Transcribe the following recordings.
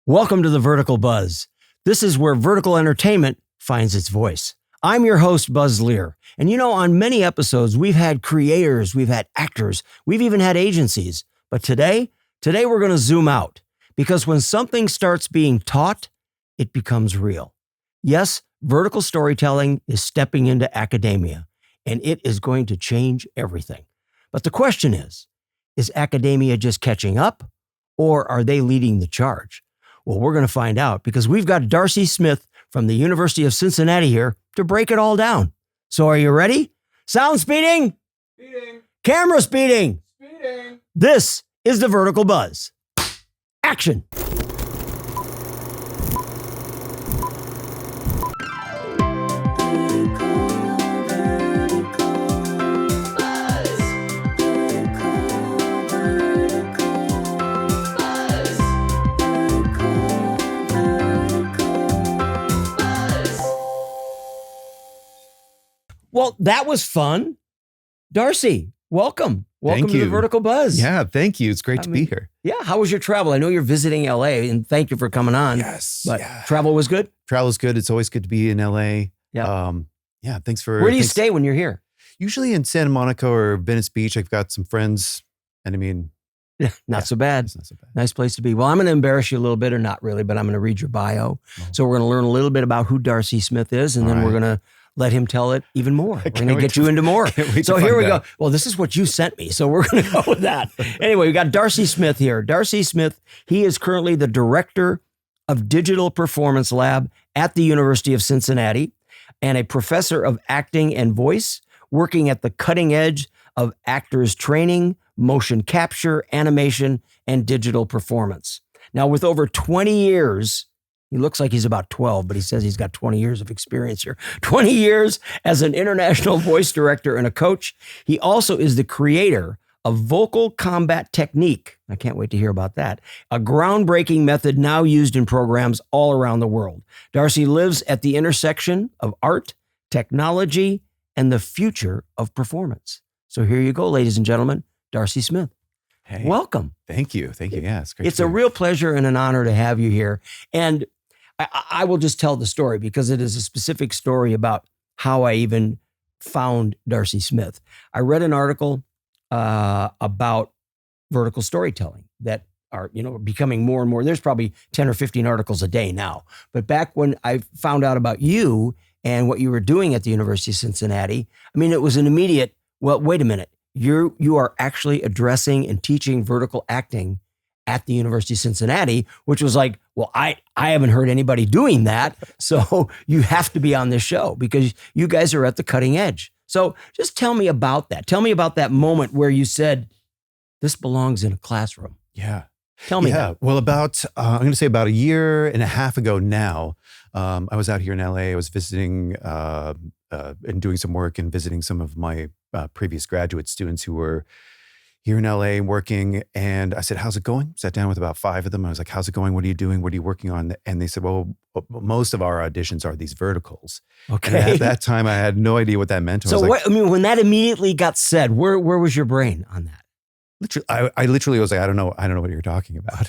Welcome to the Vertical Buzz. This is where vertical entertainment finds its voice. I'm your host, Buzz Leer. And you know, on many episodes, we've had creators, we've had actors, we've even had agencies. But today we're going to zoom out because when something starts being taught, it becomes real. Yes, vertical storytelling is stepping into academia, and it is going to change everything. But the question is academia just catching up, or are they leading the charge? Well, we're going to find out because we've got Darcy Smith from the University of Cincinnati here to break it all down. So are you ready? Sound speeding? Speeding. Camera speeding. Speeding. This is the Vertical Buzz. Action. Well, that was fun. Darcy, welcome. Welcome to the Vertical Buzz. Yeah, thank you. It's great to be here. Yeah, how was your travel? I know you're visiting LA, and thank you for coming on. Yes. But travel was good? Travel's good. It's always good to be in LA. Yeah. Thanks for... Where do you stay when you're here? Usually in Santa Monica or Venice Beach. I've got some friends, and I mean... Not so bad. It's not so bad. Nice place to be. Well, I'm going to embarrass you a little bit, or not really, but I'm going to read your bio. Oh. So we're going to learn a little bit about who Darcy Smith is, and then we're going to let him tell it even more. We're going to get you into more. So here we go. Well, this is what you sent me, so we're going to go with that. Anyway, we got Darcy Smith here. Darcy Smith, he is currently the Director of Digital Performance Lab at the University of Cincinnati and a professor of acting and voice, working at the cutting edge of actors training, motion capture, animation, and digital performance. Now, with over 20 years, he looks like he's about 12, but he says he's got 20 years of experience here. 20 years as an international voice director and a coach. He also is the creator of Vocal Combat Technique. I can't wait to hear about that. A groundbreaking method now used in programs all around the world. Darcy lives at the intersection of art, technology, and the future of performance. So here you go, ladies and gentlemen, Darcy Smith. Hey, welcome. Thank you. Yeah, it's great. It's a real pleasure and an honor to have you here. And I will just tell the story because it is a specific story about how I even found Darcy Smith. I read an article about vertical storytelling that are, becoming more and more. There's probably 10 or 15 articles a day now. But back when I found out about you and what you were doing at the University of Cincinnati, I mean, it was an immediate, well, wait a minute. You are actually addressing and teaching vertical acting at the University of Cincinnati, which was like, well, I haven't heard anybody doing that. So you have to be on this show because you guys are at the cutting edge. So just tell me about that. Tell me about that moment where you said, this belongs in a classroom. Yeah. Tell me that. Well, I'm going to say about a year and a half ago now, I was out here in LA. I was visiting and doing some work and visiting some of my previous graduate students who were here in LA working. And I said, how's it going? Sat down with about 5 of them. I was like, how's it going? What are you doing? What are you working on? And they said, well, most of our auditions are these verticals. Okay. And at that time, I had no idea what that meant. So when that immediately got said, where was your brain on that? Literally, I literally was like, I don't know what you're talking about.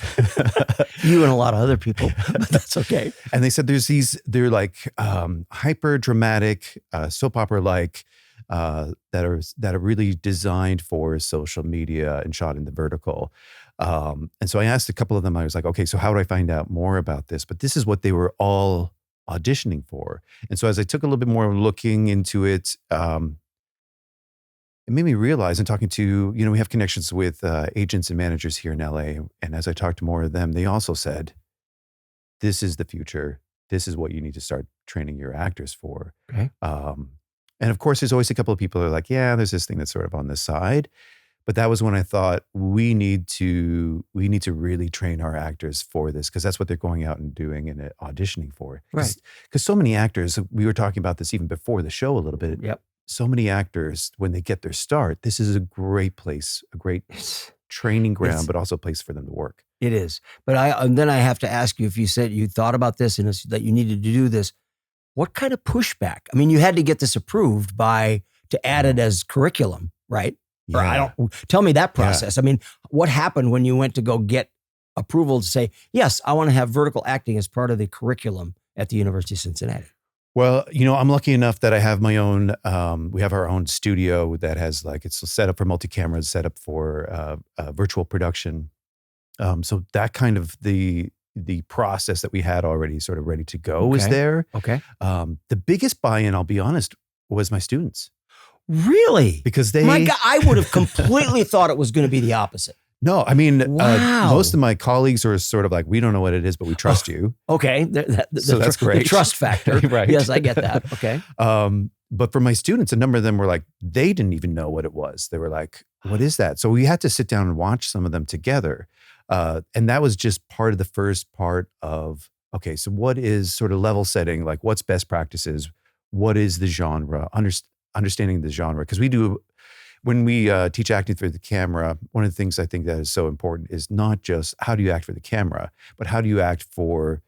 You and a lot of other people, but that's okay. And they said they're like hyper dramatic, soap opera like, that are really designed for social media and shot in the vertical. And so I asked a couple of them, I was like, okay, so how do I find out more about this? But this is what they were all auditioning for. And so as I took a little bit more looking into it, it made me realize, and talking to, we have connections with agents and managers here in LA. And as I talked to more of them, they also said, this is the future. This is what you need to start training your actors for. Okay. And of course, there's always a couple of people who are like, yeah, there's this thing that's sort of on the side. But that was when I thought we need to really train our actors for this, because that's what they're going out and doing and auditioning for. Right. Because so many actors, we were talking about this even before the show a little bit. Yep. So many actors, when they get their start, this is a great place, a great training ground, but also a place for them to work. It is. But then I have to ask you, if you said you thought about this and that you needed to do this, what kind of pushback? I mean, you had to get this approved to add it as curriculum, right? Yeah. Or tell me that process. Yeah. I mean, what happened when you went to go get approval to say, yes, I want to have vertical acting as part of the curriculum at the University of Cincinnati? Well, I'm lucky enough that I have my own, we have our own studio that has it's set up for multi-cameras, set up for virtual production. So that kind of the process that we had already sort of ready to go is there. Okay. The biggest buy-in, I'll be honest, was my students. Really? Because my God, I would have completely thought it was going to be the opposite. No, I mean, wow. Most of my colleagues are sort of like, we don't know what it is, but we trust you. Okay. So that's great. The trust factor. Right. Yes, I get that. Okay. But for my students, a number of them were like, they didn't even know what it was. They were like, what is that? So we had to sit down and watch some of them together. And that was just part of the first part of, okay, so what is sort of level setting? Like what's best practices? What is the genre? Understanding the genre. Because when we teach acting through the camera, one of the things I think that is so important is not just how do you act for the camera, but how do you act for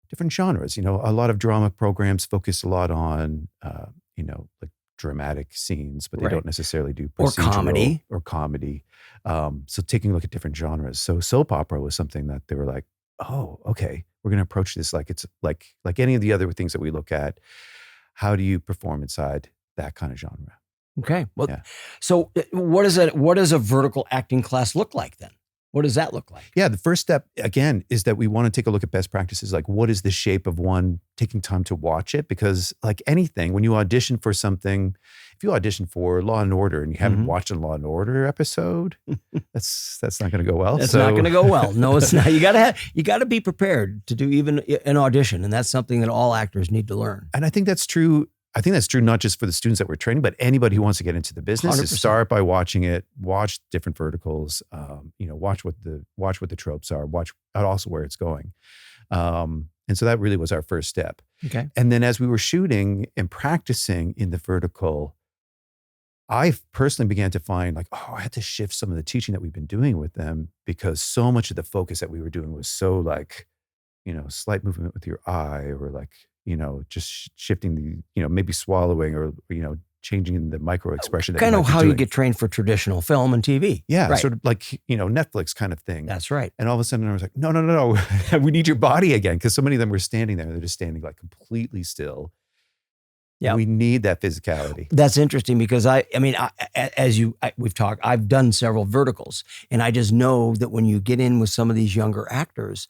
different genres. A lot of drama programs focus a lot on, like dramatic scenes, but they don't necessarily do procedural or comedy. So taking a look at different genres. So soap opera was something that they were like, oh, okay, we're going to approach this like it's like any of the other things that we look at. How do you perform inside that kind of genre? Okay. Well, so what does a vertical acting class look like then? What does that look like? Yeah, the first step, again, is that we want to take a look at best practices. Like, what is the shape of one, taking time to watch it? Because like anything, when you audition for something, if you audition for Law and Order and you haven't watched a Law and Order episode, that's not going to go well. That's not going to go well. No, it's not. You got to be prepared to do even an audition. And that's something that all actors need to learn. And I think that's true. I think that's true not just for the students that we're training, but anybody who wants to get into the business. 100%. Is start by watching it, watch different verticals, watch what the tropes are, watch also where it's going. And so that really was our first step. Okay. And then as we were shooting and practicing in the vertical, I personally began to find like, I had to shift some of the teaching that we've been doing with them because so much of the focus that we were doing was so like, slight movement with your eye or like, just shifting the, maybe swallowing or, changing the micro expression. Kind of how you get trained for traditional film and TV. Yeah. Right. Sort of like, Netflix kind of thing. That's right. And all of a sudden I was like, no. We need your body again. Because so many of them were standing there. They're just standing like completely still. Yeah. We need that physicality. That's interesting because we've talked, I've done several verticals and I just know that when you get in with some of these younger actors,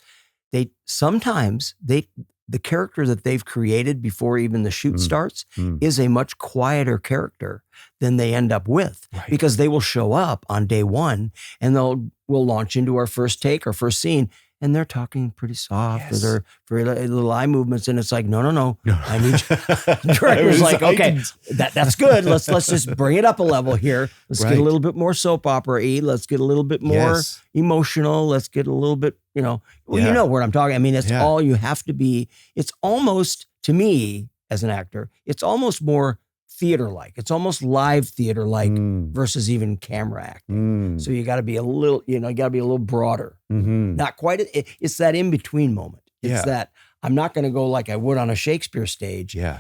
the character that they've created before even the shoot starts is a much quieter character than they end up with because they will show up on day one and we'll launch into our first take, our first scene, and they're talking pretty soft or they're very little eye movements. And it's like, no. I need you. Director's like, okay, that's good. Let's just bring it up a level here. Let's get a little bit more soap opera-y. Let's get a little bit more emotional. Let's get a little bit, you know what I'm talking. I mean, it's all you have to be. It's almost, to me as an actor, it's almost more theater-like. It's almost live theater-like versus even camera acting. So you got to be a little, broader. Not quite. It's that in-between moment. It's that I'm not going to go like I would on a Shakespeare stage. Yeah.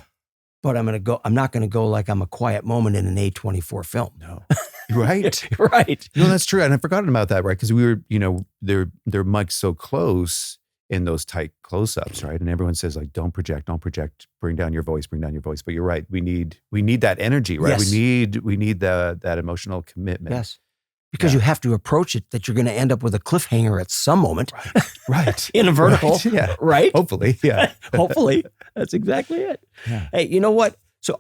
But I'm not going to go like I'm a quiet moment in an A24 film. No. Right. Right. No, that's true. And I've forgotten about that, right? Because we were, their mics so close in those tight close-ups, right? And everyone says like, don't project, bring down your voice. But you're right. We need that energy, right? Yes. We need that emotional commitment. Yes. Because you have to approach it that you're going to end up with a cliffhanger at some moment. Right. In a vertical. Right. Hopefully. Yeah. Hopefully. That's exactly it. Yeah. Hey, you know what? So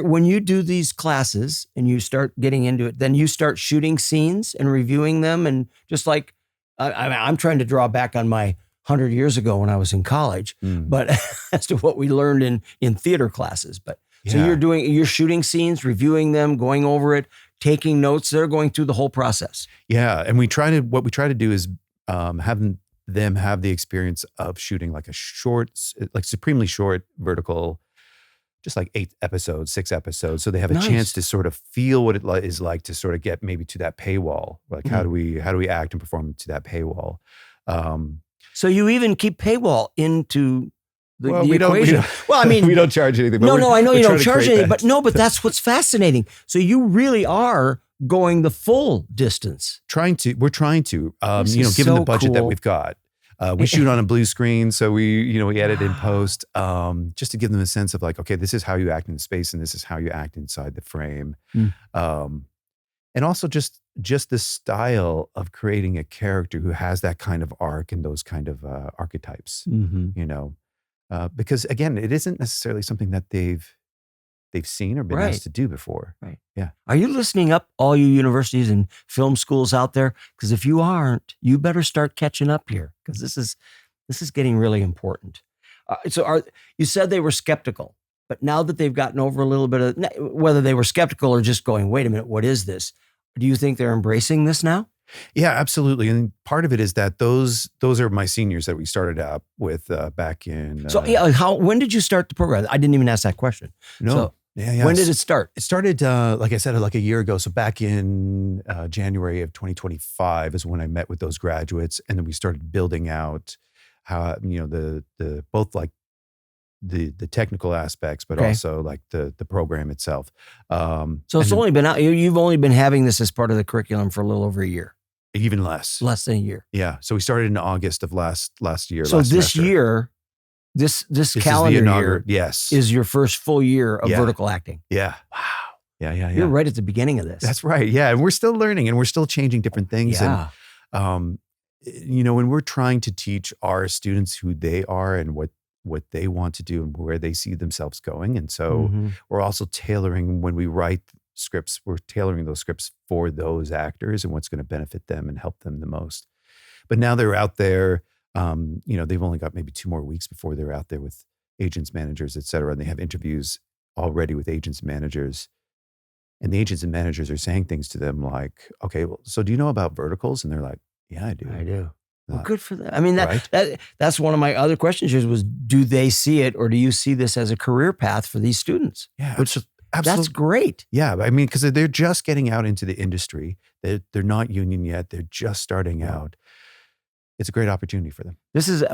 when you do these classes and you start getting into it, then you start shooting scenes and reviewing them. And just like, I'm trying to draw back on my 100 years ago when I was in college, but as to what we learned in theater classes. But so you're shooting scenes, reviewing them, going over it, taking notes. They're going through the whole process. Yeah. And what we try to do is having them have the experience of shooting like a short, like supremely short vertical, just like 6 episodes. So they have a chance to sort of feel what it is like to sort of get maybe to that paywall. Like how do we act and perform to that paywall? So you even keep paywall into the equation. We don't charge anything. No, I know you don't charge anything, but that's what's fascinating. So you really are going the full distance. We're trying to, given so the budget that cool. we've got. We shoot on a blue screen, so we edit in post, just to give them a sense of like, okay, this is how you act in space, and this is how you act inside the frame, and also just the style of creating a character who has that kind of arc and those kind of archetypes, because again, it isn't necessarily something that they've seen or been asked to do before. Right. Yeah. Are you listening up, all you universities and film schools out there? Because if you aren't, you better start catching up here, because this is getting really important. You said they were skeptical, but now that they've gotten over a little bit of, whether they were skeptical or just going, wait a minute, what is this? Do you think they're embracing this now? Yeah, absolutely. And part of it is that those are my seniors that we started out with back in. When did you start the program? I didn't even ask that question. No. So, when did it start? It started, like I said, like a year ago. So back in January of 2025 is when I met with those graduates, and then we started building out how the both like the technical aspects, but also like the program itself. So it's only been out. You've only been having this as part of the curriculum for a little over a year. Even less than a year. Yeah. So we started in August of last year. So this year, this calendar year, is your first full year of vertical acting. Yeah. Wow. Yeah. You're right at the beginning of this. That's right. Yeah. And we're still learning, and we're still changing different things. Yeah. And, when we're trying to teach our students who they are and what they want to do and where they see themselves going. And so we're also tailoring, when we write scripts, we're tailoring those scripts for those actors and what's going to benefit them and help them the most. But now they're out there, they've only got maybe 2 more weeks before they're out there with agents, managers, et cetera. And they have interviews already with agents and managers. And the agents and managers are saying things to them like, okay, well, so do you know about verticals? And they're like, yeah, I do. I do. Well, good for them. I mean, that's one of my other questions here was, do they see it, or do you see this as a career path for these students? Yeah, absolutely. That's great. Yeah, I mean, because they're just getting out into the industry. They're not union yet. They're just starting out. It's a great opportunity for them.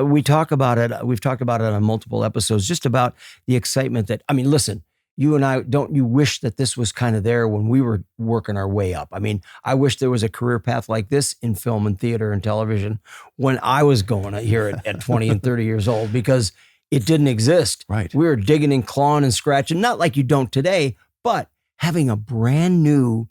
We talk about it. We've talked about it on multiple episodes, just about the excitement that, I mean, listen, you and I, don't you wish that this was kind of there when we were working our way up? I mean, I wish there was a career path like this in film and theater and television when I was going here at 20 and 30 years old, because it didn't exist. Right. We were digging and clawing and scratching, not like you don't today, but having a brand new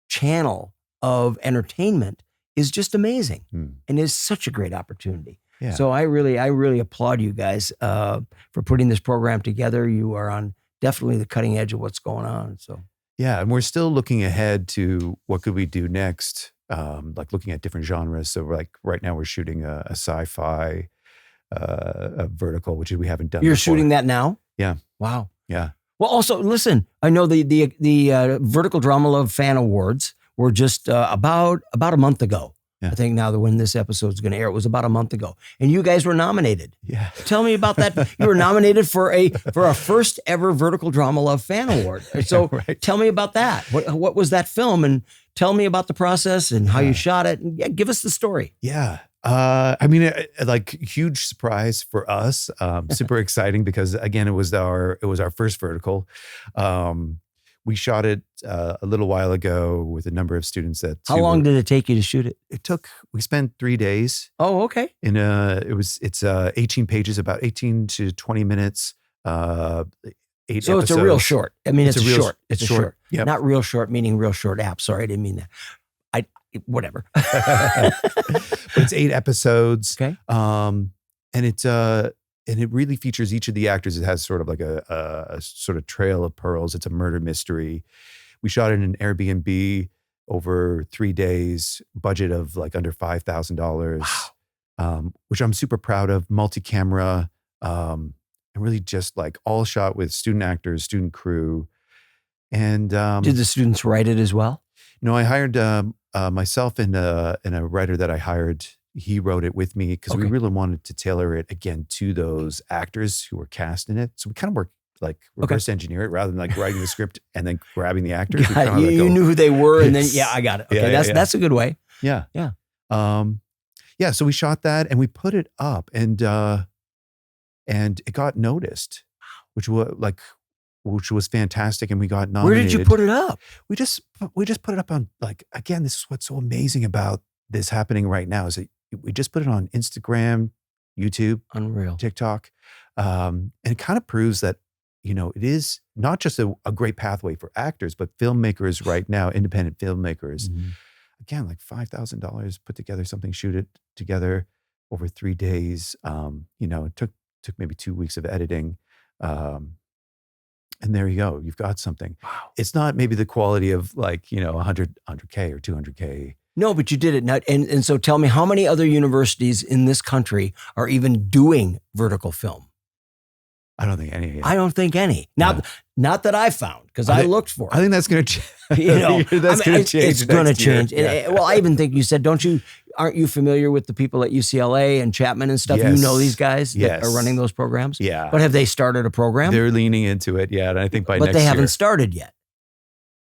channel of entertainment is just amazing and is such a great opportunity. Yeah. So I really applaud you guys for putting this program together. You are on definitely the cutting edge of what's going on. So yeah, and we're still looking ahead to what could we do next, like looking at different genres. So like right now we're shooting a sci-fi a vertical, which we haven't done. You're before. Shooting that now? Yeah. Wow. Yeah. Well, also listen, I know the Vertical Drama Love Fan Awards were just about a month ago. Yeah. I think now that when this episode is going to air, it was about a month ago, and you guys were nominated. Yeah. Tell me about that. You were nominated for a first ever Vertical Drama Love Fan Award. So Tell me about that. What was that film? And tell me about the process and how you shot it. And give us the story. Yeah. I mean, like huge surprise for us. Super exciting because again, it was our first vertical. We shot it a little while ago with a number of students. How long did it take you to shoot it? We spent 3 days. Oh, okay. It's 18 pages, about 18 to 20 minutes. 8 episodes. It's a real short. I mean, it's a short. It's short. Yep. Not real short, meaning real short app. Sorry, I didn't mean that. Whatever. But it's 8 episodes. Okay. And it really features each of the actors. It has sort of like a sort of trail of pearls. It's a murder mystery. We shot it in an Airbnb over 3 days, budget of like under $5,000, which I'm super proud of. Multi-camera, and really just like all shot with student actors, student crew. And did the students write it as well? No, I hired myself and a writer that I hired. He wrote it with me because we really wanted to tailor it again to those actors who were cast in it. So we kind of worked like reverse engineer it rather than like writing the script and then grabbing the actors. You knew who they were, and then I got it. Okay, that's a good way. Yeah, yeah, yeah. So we shot that and we put it up, and it got noticed, which was like which was fantastic, and we got Where nominated. did you put it up? We just put it up on, like, again, this is what's so amazing about this happening right now is that we just put it on Instagram, YouTube, Unreal. TikTok, and it kind of proves that, you know, it is not just a great pathway for actors, but filmmakers right now, independent filmmakers. Mm-hmm. Again, like $5,000, put together something, shoot it together over 3 days. You know, it took maybe 2 weeks of editing. And there you go. You've got something. Wow. It's not maybe the quality of, like, you know, 100K or 200K. No, but you did it. Now, and so tell me, how many other universities in this country are even doing vertical film? I don't think any. I don't think any. Not that I found, because I looked for it. I think that's going to change. You know, that's going to change. It's going to change. Yeah. Well, I even think you said, aren't you familiar with the people at UCLA and Chapman and stuff? Yes. You know these guys that Yes. are running those programs? Yeah. But have they started a program? They're leaning into it. Yeah. And I think by next year. But they haven't started yet.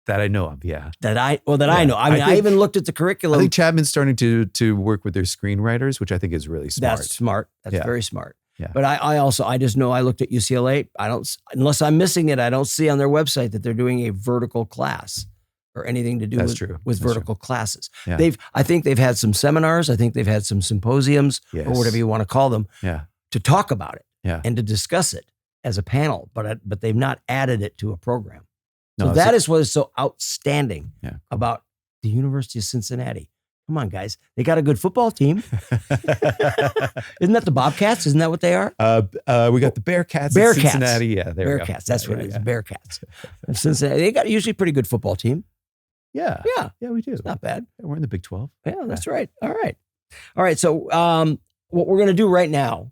That I know of. Yeah. I know. I mean, I even looked at the curriculum. I think Chapman's starting to work with their screenwriters, which I think is really smart. That's smart. That's very smart. Yeah. But I just know I looked at UCLA. Unless I'm missing it, I don't see on their website that they're doing a vertical class or anything to do with vertical classes. Yeah. I think they've had some seminars. I think they've had some symposiums or whatever you want to call them to talk about it and to discuss it as a panel, but they've not added it to a program. So that is what is so outstanding about the University of Cincinnati. Come on, guys. They got a good football team. Isn't that the Bobcats? Isn't that what they are? We got the Bearcats in Cincinnati. Yeah, there we go. Bearcats. That's what it is. Bearcats. Cincinnati. They got usually a pretty good football team. Yeah. Yeah. Yeah, we do. It's not bad. We're in the Big 12. Yeah, that's right. All right. So what we're going to do right now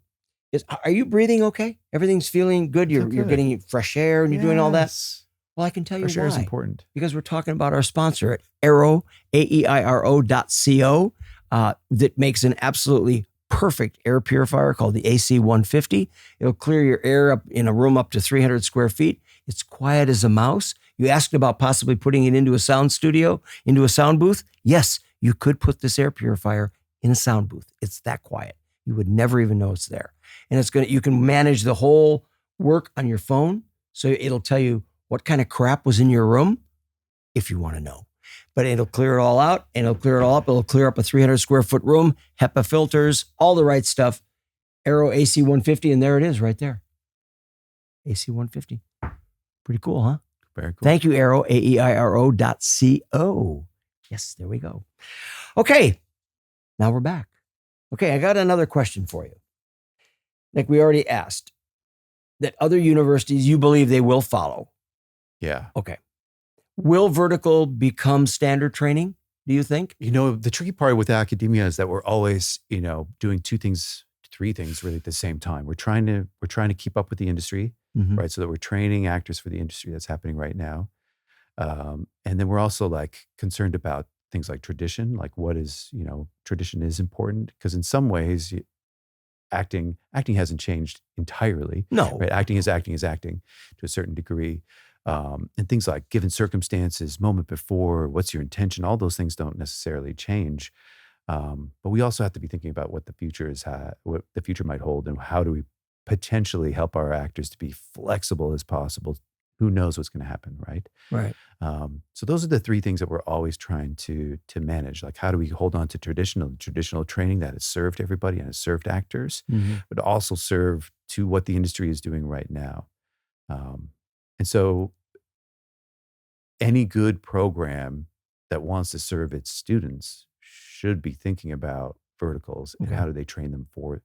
is, are you breathing okay? Everything's feeling good? You're getting fresh air and you're doing all that? Well, I can tell you why. Fresh air is important. Because we're talking about our sponsor at Aiiro, AEIRO.co, that makes an absolutely perfect air purifier called the AC150. It'll clear your air up in a room up to 300 square feet. It's quiet as a mouse. You asked about possibly putting it into a sound studio, into a sound booth. Yes, you could put this air purifier in a sound booth. It's that quiet. You would never even know it's there. And you can manage the whole work on your phone. So it'll tell you what kind of crap was in your room, if you want to know. But it'll clear it all out, and it'll clear it all up. It'll clear up a 300 square foot room, HEPA filters, all the right stuff. Aiiro AC150, and there it is right there. AC150. Pretty cool, huh? Very cool. Thank you, Aiiro, AEIRO.co. Yes, there we go. Okay, now we're back. Okay, I got another question for you. Like we already asked, that other universities, you believe they will follow. Yeah. Okay. Will vertical become standard training, do you think? You know, the tricky part with academia is that we're always, you know, doing 2 things, 3 things really at the same time. We're trying to keep up with the industry, right? So that we're training actors for the industry that's happening right now. And then we're also like concerned about things like tradition, like what is, you know, tradition is important because in some ways acting hasn't changed entirely. No. Right? Acting is acting to a certain degree. And things like given circumstances, moment before, what's your intention, all those things don't necessarily change. But we also have to be thinking about what the future what the future might hold and how do we potentially help our actors to be flexible as possible. Who knows what's going to happen, right? Right. So those are the 3 things that we're always trying to manage. Like how do we hold on to traditional training that has served everybody and has served actors, but also serve to what the industry is doing right now. And so any good program that wants to serve its students should be thinking about verticals and how do they train them for it.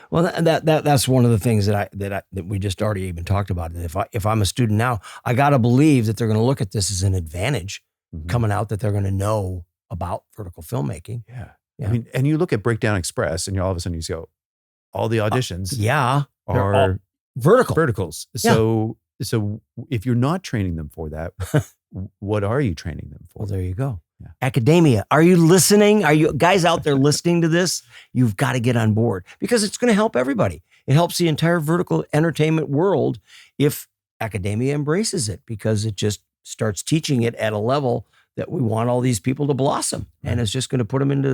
Well, that's one of the things that we just already even talked about. If I'm a student now, I got to believe that they're going to look at this as an advantage coming out, that they're going to know about vertical filmmaking. Yeah. I mean, and you look at Breakdown Express and all of a sudden you go, all the auditions are all verticals. So if you're not training them for that, what are you training them for? Well, there you go. Yeah. Academia. Are you listening? Are you guys out there listening to this? You've got to get on board because it's going to help everybody. It helps the entire vertical entertainment world if academia embraces it because it just starts teaching it at a level that we want all these people to blossom. And it's just going to put them into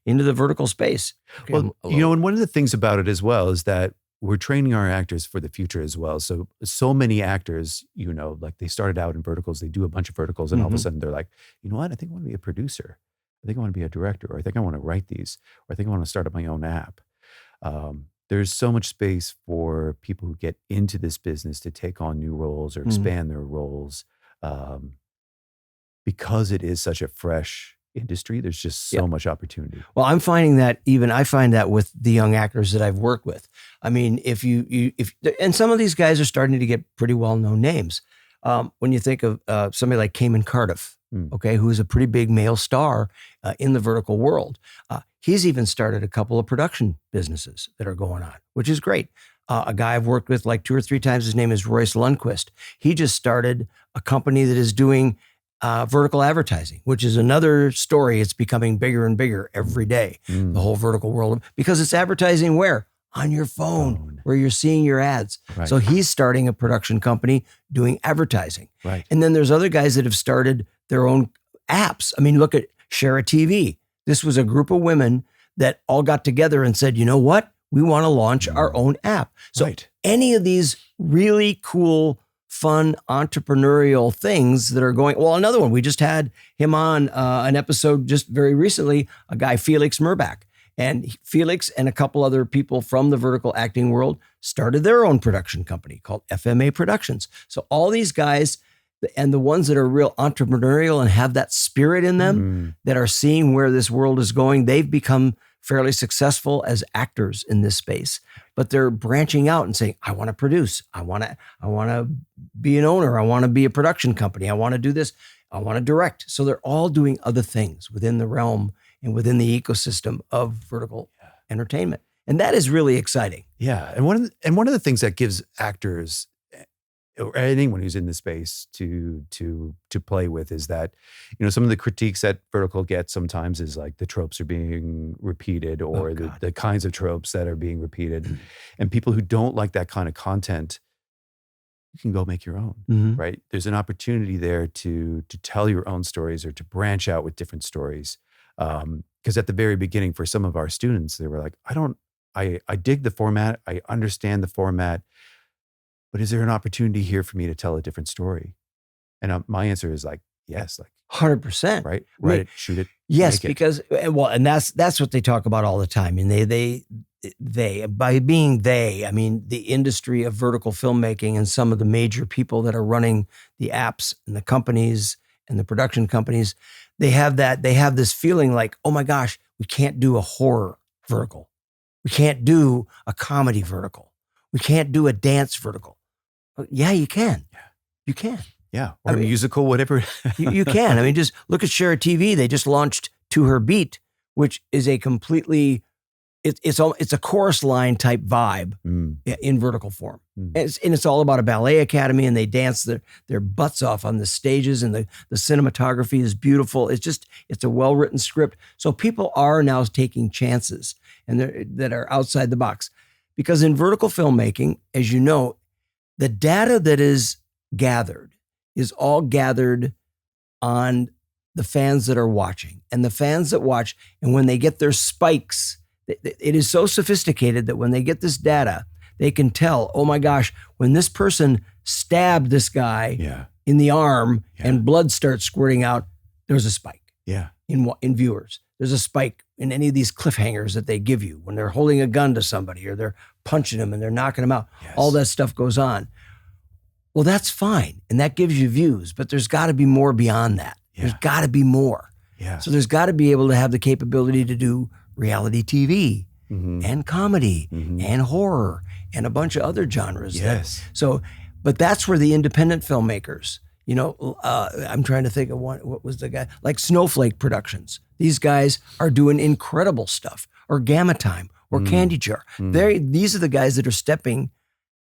the vertical space. Okay, well, you know, and one of the things about it as well is that we're training our actors for the future as well. So many actors, like they started out in verticals, they do a bunch of verticals, and all of a sudden they're like, you know what? I think I want to be a producer. I think I want to be a director, or I think I want to write these, or I think I want to start up my own app. There's so much space for people who get into this business to take on new roles or expand their roles, because it is such a fresh industry. There's just so much opportunity. Well, I'm finding that I find that with the young actors that I've worked with. I mean, if and some of these guys are starting to get pretty well-known names. When you think of somebody like Cayman Cardiff, okay, who's a pretty big male star in the vertical world. He's even started a couple of production businesses that are going on, which is great. A guy I've worked with like 2 or 3 times, his name is Royce Lundquist. He just started a company that is doing vertical advertising, which is another story. It's becoming bigger and bigger every day, the whole vertical world, because it's advertising where? On your phone, where you're seeing your ads. Right. So he's starting a production company doing advertising. Right. And then there's other guys that have started their own apps. I mean, look at Share a TV. This was a group of women that all got together and said, you know what? We want to launch our own app. So any of these really cool, fun, entrepreneurial things that are going, well, another one, we just had him on an episode just very recently, a guy, Felix Murbach. And Felix and a couple other people from the vertical acting world started their own production company called FMA Productions. So all these guys, and the ones that are real entrepreneurial and have that spirit in them, that are seeing where this world is going, they've become fairly successful as actors in this space. But they're branching out and saying, I want to produce. I want to be an owner. I want to be a production company. I want to do this. I want to direct. So they're all doing other things within the realm and within the ecosystem of vertical entertainment. And that is really exciting. Yeah. And one of the things that gives actors or anyone who's in the space to play with is that, some of the critiques that vertical gets sometimes is like the tropes are being repeated, or the kinds of tropes that are being repeated. And people who don't like that kind of content, you can go make your own, right? There's an opportunity there to tell your own stories or to branch out with different stories. Because at the very beginning, for some of our students, they were like, I dig the format, I understand the format, but is there an opportunity here for me to tell a different story? And my answer is like, yes, like 100%. Right? Write it, shoot it. Yes, because, and that's what they talk about all the time. And they, by being I mean, the industry of vertical filmmaking and some of the major people that are running the apps and the companies and the production companies, they have this feeling like, oh my gosh, we can't do a horror vertical. We can't do a comedy vertical. We can't do a dance vertical. Yeah, you can. Yeah. You can. Yeah. Or a musical, whatever. you can. I mean, just look at Share a TV. They just launched To Her Beat, which is a completely, it's a chorus line type vibe in vertical form. And it's all about a ballet academy, and they dance their butts off on the stages, and the cinematography is beautiful. It's a well-written script. So people are now taking chances and that are outside the box. Because in vertical filmmaking, as you know, the data that is gathered is all gathered on the fans that are watching. And the fans that watch, and when they get their spikes, it is so sophisticated that when they get this data, they can tell, oh my gosh, when this person stabbed this guy in the arm and blood starts squirting out, there's a spike in viewers. There's a spike in any of these cliffhangers that they give you when they're holding a gun to somebody or they're punching them and they're knocking them out. Yes. All that stuff goes on. Well, that's fine. And that gives you views, but there's got to be more beyond that. Yeah. There's got to be more. Yeah. So there's got to be able to have the capability to do reality TV and comedy and horror and a bunch of other genres. Yes. But that's where the independent filmmakers, I'm trying to think of one. What was the guy? Like Snowflake Productions. These guys are doing incredible stuff. Or Gamma Time. Or Candy Jar. These are the guys that are stepping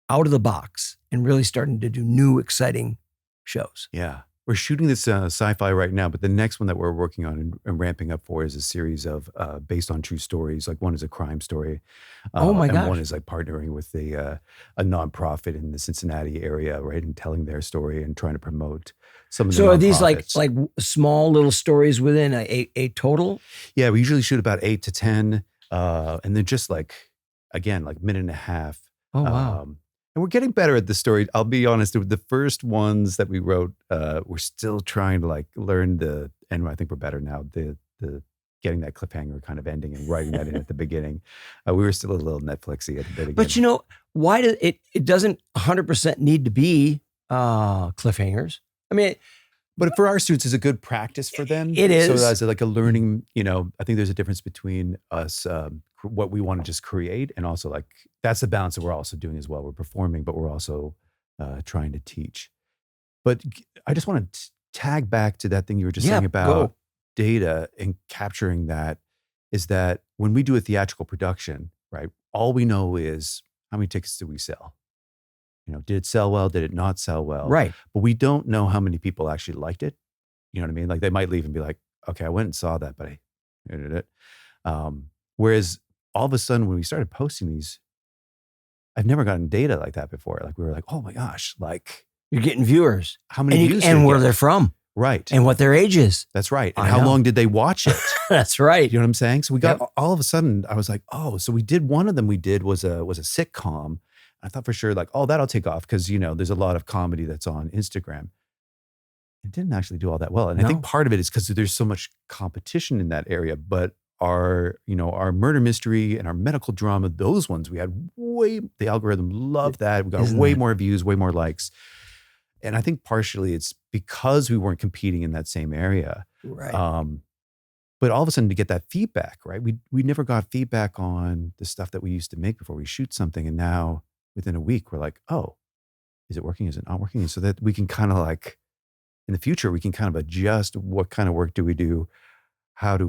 out of the box and really starting to do new, exciting shows. Yeah. We're shooting this sci-fi right now, but the next one that we're working on and ramping up for is a series of based on true stories. Like one is a crime story. Oh my gosh. And one is like partnering with a nonprofit in the Cincinnati area, right? And telling their story and trying to promote some of the So are these like small little stories within a total? Yeah, we usually shoot about 8 to 10. And then just like, again, like minute and a half Oh, wow. And we're getting better at the story. I'll be honest, the first ones that we wrote, we're still trying to like learn and I think we're better now, the getting that cliffhanger kind of ending and writing that in at the beginning. We were still a little Netflixy at the beginning. But you know, why does it doesn't 100% need to be cliffhangers. I mean, but for our students, it's a good practice for them. It is. So as like a learning, I think there's a difference between us, what we want to just create, and also like, that's the balance that we're also doing as well. We're performing, but we're also trying to teach. But I just want to tag back to that thing you were just saying about data and capturing that, is that when we do a theatrical production, right, all we know is how many tickets did we sell? Did it sell well? Did it not sell well? Right. But we don't know how many people actually liked it. You know what I mean? Like they might leave and be like, okay, I went and saw that, but I did it. Whereas all of a sudden when we started posting these, I've never gotten data like that before. Like we were like, oh my gosh, like you're getting viewers. How many views? And where they're from. Right. And what their age is. That's right. And how long did they watch it? That's right. You know what I'm saying? So we got all of a sudden, I was like, oh, so we did one of them we did was a sitcom. I thought for sure like, oh, that'll take off because, there's a lot of comedy that's on Instagram. It didn't actually do all that well. And I think part of it is because there's so much competition in that area. But our murder mystery and our medical drama, those ones we had the algorithm loved that. We got way more views, way more likes. And I think partially it's because we weren't competing in that same area. Right. But all of a sudden to get that feedback, right? We never got feedback on the stuff that we used to make before we shoot something. And now within a week, we're like, oh, is it working? Is it not working? And so that we can kind of like, in the future, we can kind of adjust what kind of work do we do? What do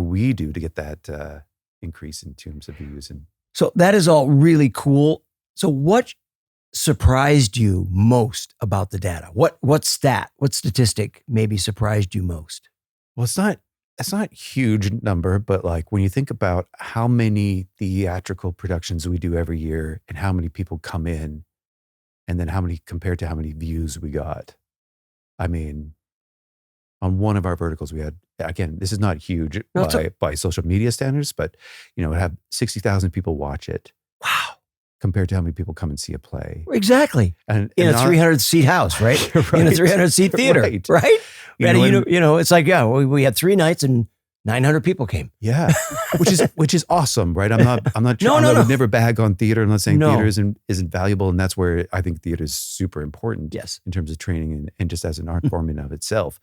we do to get that increase in terms of views? And so that is all really cool. So what surprised you most about the data? What statistic maybe surprised you most? Well, it's not a huge number, but like when you think about how many theatrical productions we do every year and how many people come in and then how many compared to how many views we got. I mean, on one of our verticals, we had, again, this is not huge by social media standards, but it had 60,000 people watch it. Wow. Compared to how many people come and see a play. Exactly. And in a 300-seat house, right? Right. In a 300-seat theater, right? It's like, we had 3 nights and 900 people came. Yeah, which is awesome, right? I'm not. I would never bag on theater. I'm not saying theater isn't valuable, and that's where I think theater is super important. Yes, in terms of training and just as an art form in of itself.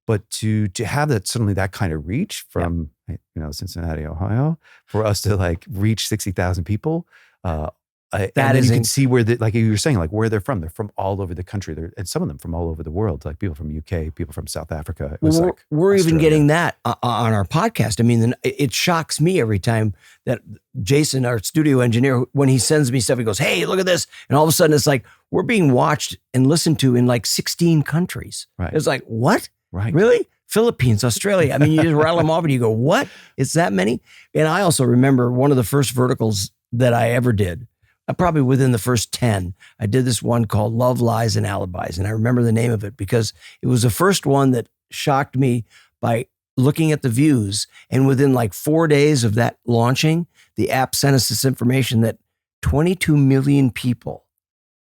But to have that suddenly that kind of reach from Cincinnati, Ohio, for us to like reach 60,000 people. And you can see where like you were saying, like where they're from. They're from all over the country. And some of them from all over the world, like people from UK, people from South Africa. We're even getting that on our podcast. I mean, it shocks me every time that Jason, our studio engineer, when he sends me stuff, he goes, hey, look at this. And all of a sudden it's like, we're being watched and listened to in like 16 countries. Right. It's like, what? Right. Really? Philippines, Australia. I mean, you just rattle them off and you go, what? It's that many? And I also remember one of the first verticals that I ever did. Probably within the first 10, I did this one called Love, Lies, and Alibis. And I remember the name of it because it was the first one that shocked me by looking at the views. And within like 4 days of that launching, the app sent us this information that 22 million people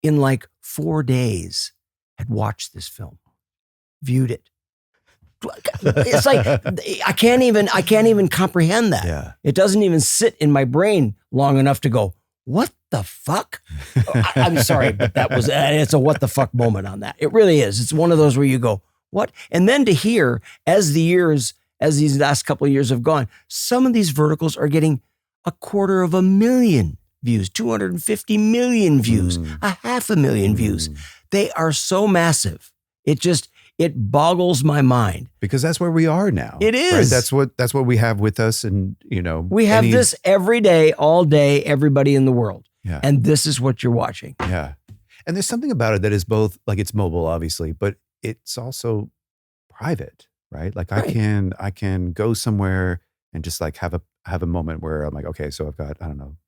in like 4 days had watched this film, viewed it. It's like, I can't even comprehend that. Yeah. It doesn't even sit in my brain long enough to go, what the fuck? I'm sorry, but it's a what the fuck moment on that. It really is. It's one of those where you go, what? And then to hear as these last couple of years have gone, some of these verticals are getting 250,000 views, 250 million views, 500,000 views. They are so massive. It boggles my mind. Because that's where we are now. It is. Right? That's what we have with us. And, we have this every day, all day, everybody in the world. Yeah. And this is what you're watching. Yeah. And there's something about it that is both, like it's mobile, obviously, but it's also private, right? Like I can go somewhere and just like have a moment where I'm like, okay, so I've got,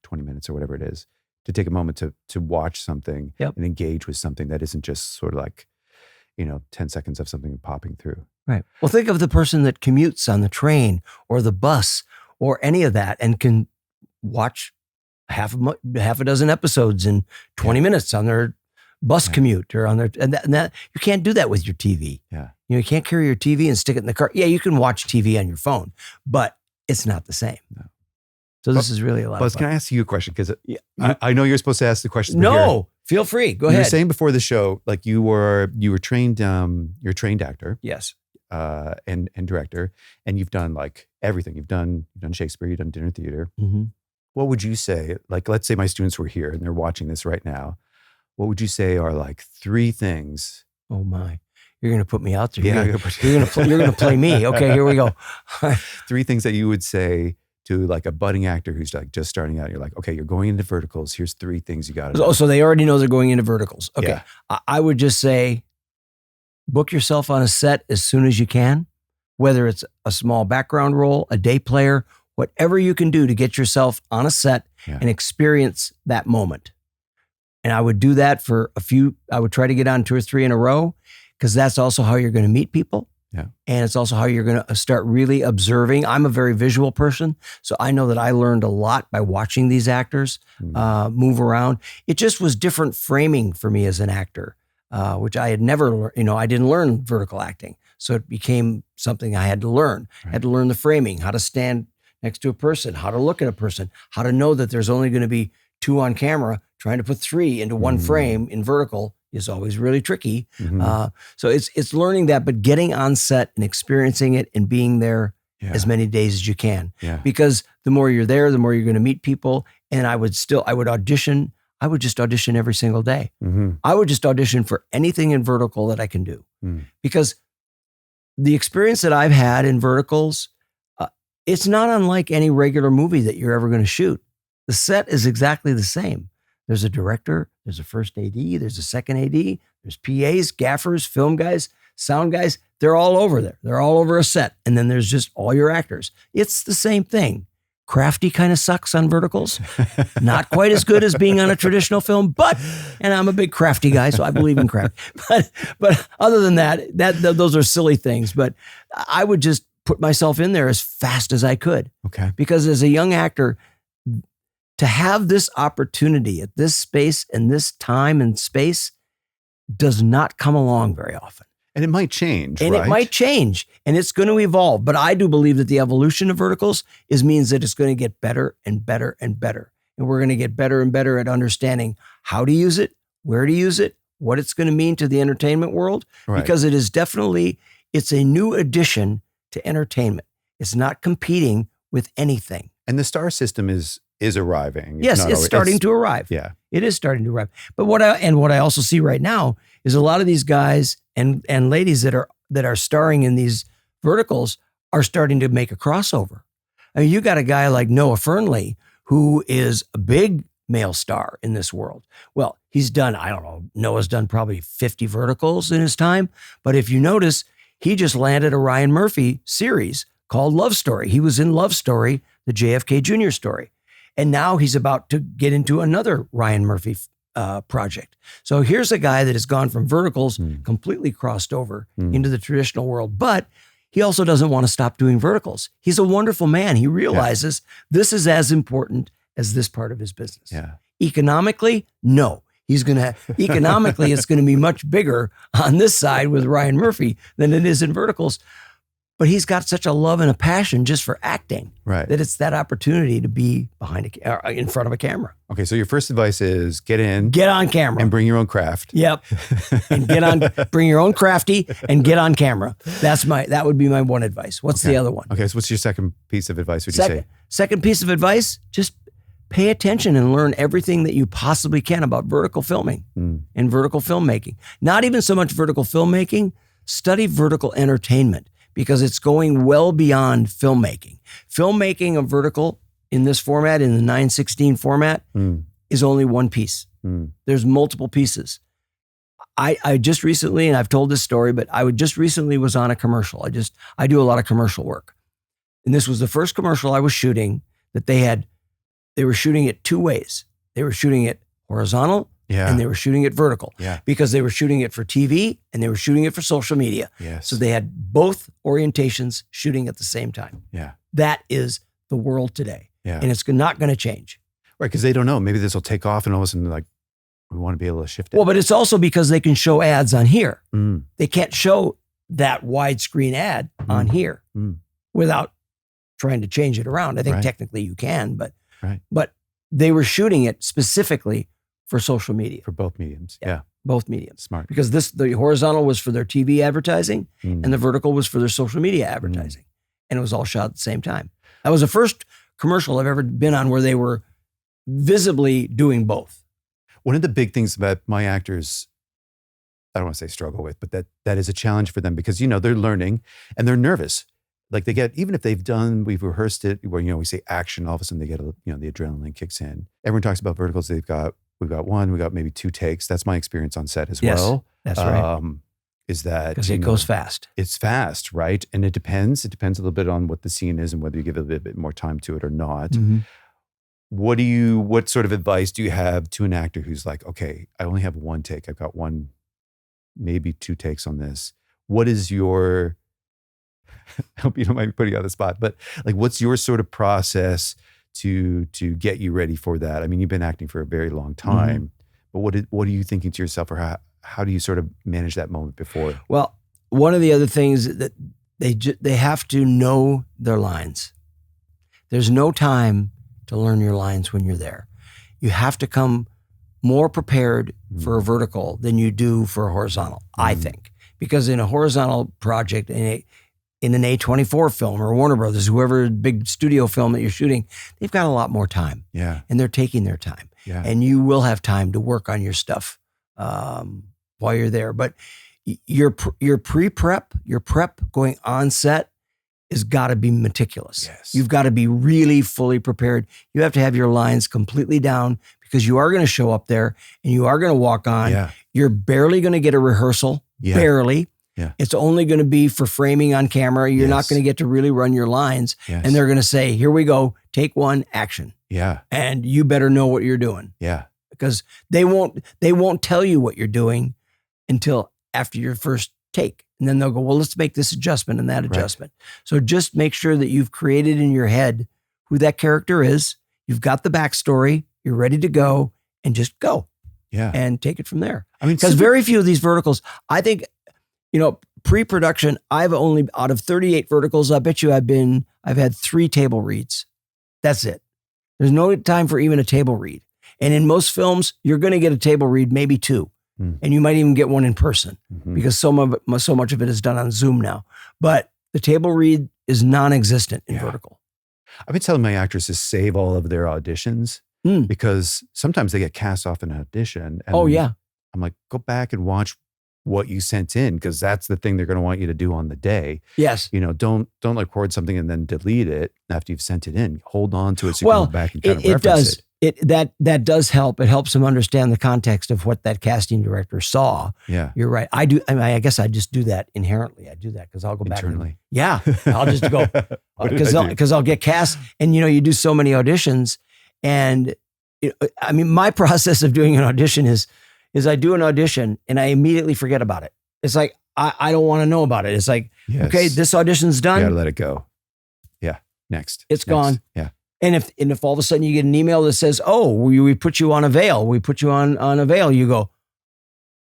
20 minutes or whatever it is to take a moment to watch something and engage with something that isn't just sort of like, 10 seconds of something popping through. Right. Well, think of the person that commutes on the train or the bus or any of that and can watch half a dozen episodes in 20 minutes on their bus commute or on their, and that you can't do that with your TV. Yeah. You can't carry your TV and stick it in the car. Yeah, you can watch TV on your phone, but it's not the same. No. So this is really a lot Buzz, of fun. can I ask you a question? Because I know you're supposed to ask the question. No, feel free. Go ahead. You were saying before the show, like you were trained, you're a trained actor. Yes. And director, and you've done like everything. You've done Shakespeare, you've done dinner theater. Mm-hmm. What would you say, like, let's say my students were here and they're watching this right now. What would you say are like 3 things? Oh my. You're going to put me out there. Yeah, you're going to play me. Okay, here we go. 3 things that you would say to like a budding actor who's like just starting out. You're like, okay, you're going into verticals. Here's 3 things you got to do. Oh, so they already know they're going into verticals. Okay. Yeah. I would just say, book yourself on a set as soon as you can, whether it's a small background role, a day player, whatever you can do to get yourself on a set and experience that moment. And I would do that for I would try to get on 2 or 3 in a row, because that's also how you're going to meet people. Yeah. And it's also how you're going to start really observing. I'm a very visual person, so I know that I learned a lot by watching these actors move around. It just was different framing for me as an actor, which I had never, I didn't learn vertical acting. So it became something I had to learn. Right. I had to learn the framing, how to stand next to a person, how to look at a person, how to know that there's only going to be 2 on camera. Trying to put 3 into 1 frame in vertical is always really tricky. Mm-hmm. So it's learning that, but getting on set and experiencing it and being there as many days as you can. Yeah. Because the more you're there, the more you're going to meet people. And I would audition. I would just audition every single day. Mm-hmm. I would just audition for anything in vertical that I can do. Because the experience that I've had in verticals, it's not unlike any regular movie that you're ever going to shoot. The set is exactly the same. There's a director, there's a first AD, there's a second AD, there's PAs, gaffers, film guys, sound guys. They're all over there. They're all over a set. And then there's just all your actors. It's the same thing. Crafty kind of sucks on verticals. Not quite as good as being on a traditional film, and I'm a big crafty guy, so I believe in craft. But other than that, those are silly things. But I would just put myself in there as fast as I could. Okay. Because as a young actor, to have this opportunity at this space and this time and space does not come along very often. And it might change, and right? It might change, and it's going to evolve. But I do believe that the evolution of verticals means that it's going to get better and better and better. And we're going to get better and better at understanding how to use it, where to use it, what it's going to mean to the entertainment world. Right. Because it's a new addition to entertainment. It's not competing with anything. And the star system is arriving. It's starting to arrive. Yeah. It is starting to arrive. But what I also see right now is a lot of these guys and ladies that are starring in these verticals are starting to make a crossover. I mean, you got a guy like Noah Findlay, who is a big male star in this world. Well, he's done, I don't know, Noah's done probably 50 verticals in his time. But if you notice, he just landed a Ryan Murphy series called Love Story. He was in Love Story, the JFK Jr. story. And now he's about to get into another Ryan Murphy project. So here's a guy that has gone from verticals, completely crossed over into the traditional world, but he also doesn't want to stop doing verticals. He's a wonderful man. He realizes this is as important as this part of his business. Yeah. Economically, no. Economically, it's going to be much bigger on this side with Ryan Murphy than it is in verticals. But he's got such a love and a passion just for acting, right, that it's that opportunity to be in front of a camera. Okay, so your first advice is get on camera, and bring your own craft. Yep, and bring your own crafty and get on camera. That would be my one advice. What's the other one? Okay, so what's your second piece of advice? Would you say? Second piece of advice: just pay attention and learn everything that you possibly can about vertical filming and vertical filmmaking. Not even so much vertical filmmaking. Study vertical entertainment, because it's going well beyond filmmaking. Filmmaking of vertical in this format, in the 9:16 format, is only one piece. There's multiple pieces. I just recently, and I've told this story, but I just recently was on a commercial. I do a lot of commercial work. And this was the first commercial I was shooting that they were shooting it 2 ways. They were shooting it horizontal, and they were shooting it vertical, because they were shooting it for TV and they were shooting it for social media. Yes. So they had both orientations shooting at the same time. Yeah. That is the world today. Yeah. And it's not going to change. Right, because they don't know. Maybe this will take off, and all of a sudden, like, we want to be able to shift it. Well, but it's also because they can show ads on here. Mm. They can't show that widescreen ad on here without trying to change it around. I think technically you can, but they were shooting it specifically for social media. For both mediums. Yeah. Both mediums. Smart. Because the horizontal was for their TV advertising and the vertical was for their social media advertising. And it was all shot at the same time. That was the first commercial I've ever been on where they were visibly doing both. One of the big things that my actors, I don't want to say struggle with, but that is a challenge for them because, they're learning and they're nervous. Like even if we've rehearsed it where, we say action, all of a sudden they get, the adrenaline kicks in. Everyone talks about verticals. We've got one, we got maybe 2 takes. That's my experience on set as well. That's right. Is that because it goes fast. It's fast, right? And it depends. It depends a little bit on what the scene is and whether you give it a little bit more time to it or not. Mm-hmm. What sort of advice do you have to an actor who's like, okay, I only have 1 take. I've got 1, maybe 2 takes on this. What is your, I hope you don't mind me putting you on the spot, but like, what's your sort of process to get you ready for that? I mean, you've been acting for a very long time, but what are you thinking to yourself, or how do you sort of manage that moment before? Well, one of the other things that they have to know their lines. There's no time to learn your lines when you're there. You have to come more prepared for a vertical than you do for a horizontal, I think. Because in a horizontal project, in an A24 film or Warner Brothers, whoever big studio film that you're shooting, they've got a lot more time. Yeah. And they're taking their time. Yeah. And you will have time to work on your stuff while you're there. But your pre-prep, your prep going on set has got to be meticulous. Yes. You've got to be really fully prepared. You have to have your lines completely down because you are going to show up there and you are going to walk on. Yeah. You're barely going to get a rehearsal. Yeah. Barely. Yeah. It's only going to be for framing on camera. You're not going to get to really run your lines. Yes. And they're going to say, here we go, take 1, action. Yeah. And you better know what you're doing. Yeah. Because they won't tell you what you're doing until after your first take. And then they'll go, well, let's make this adjustment and that adjustment. So just make sure that you've created in your head who that character is. You've got the backstory. You're ready to go and just go. Yeah. And take it from there. I mean, because very few of these verticals, I think, pre-production, I've only, out of 38 verticals, I bet you I've had 3 table reads. That's it. There's no time for even a table read. And in most films, you're going to get a table read, maybe 2. And you might even get 1 in person because so much of it is done on Zoom now. But the table read is non-existent in vertical. I've been telling my actors to save all of their auditions because sometimes they get cast off in an audition. And I'm like, go back and watch what you sent in because that's the thing they're going to want you to do on the day. Yes. Don't record something and then delete it after you've sent it in. Hold on to it so you can go back and kind of reference it. That does help. It helps them understand the context of what that casting director saw. Yeah. You're right. I do. I guess I just do that inherently. I do that because I'll go back. Internally. I'll just go because I'll get cast and you do so many auditions and my process of doing an audition is I do an audition and I immediately forget about it. It's like, I don't want to know about it. It's like, okay, this audition's done. You gotta let it go. Yeah. Next. It's gone. Yeah. And if all of a sudden you get an email that says, oh, we put you on a veil. We put you on a veil. You go,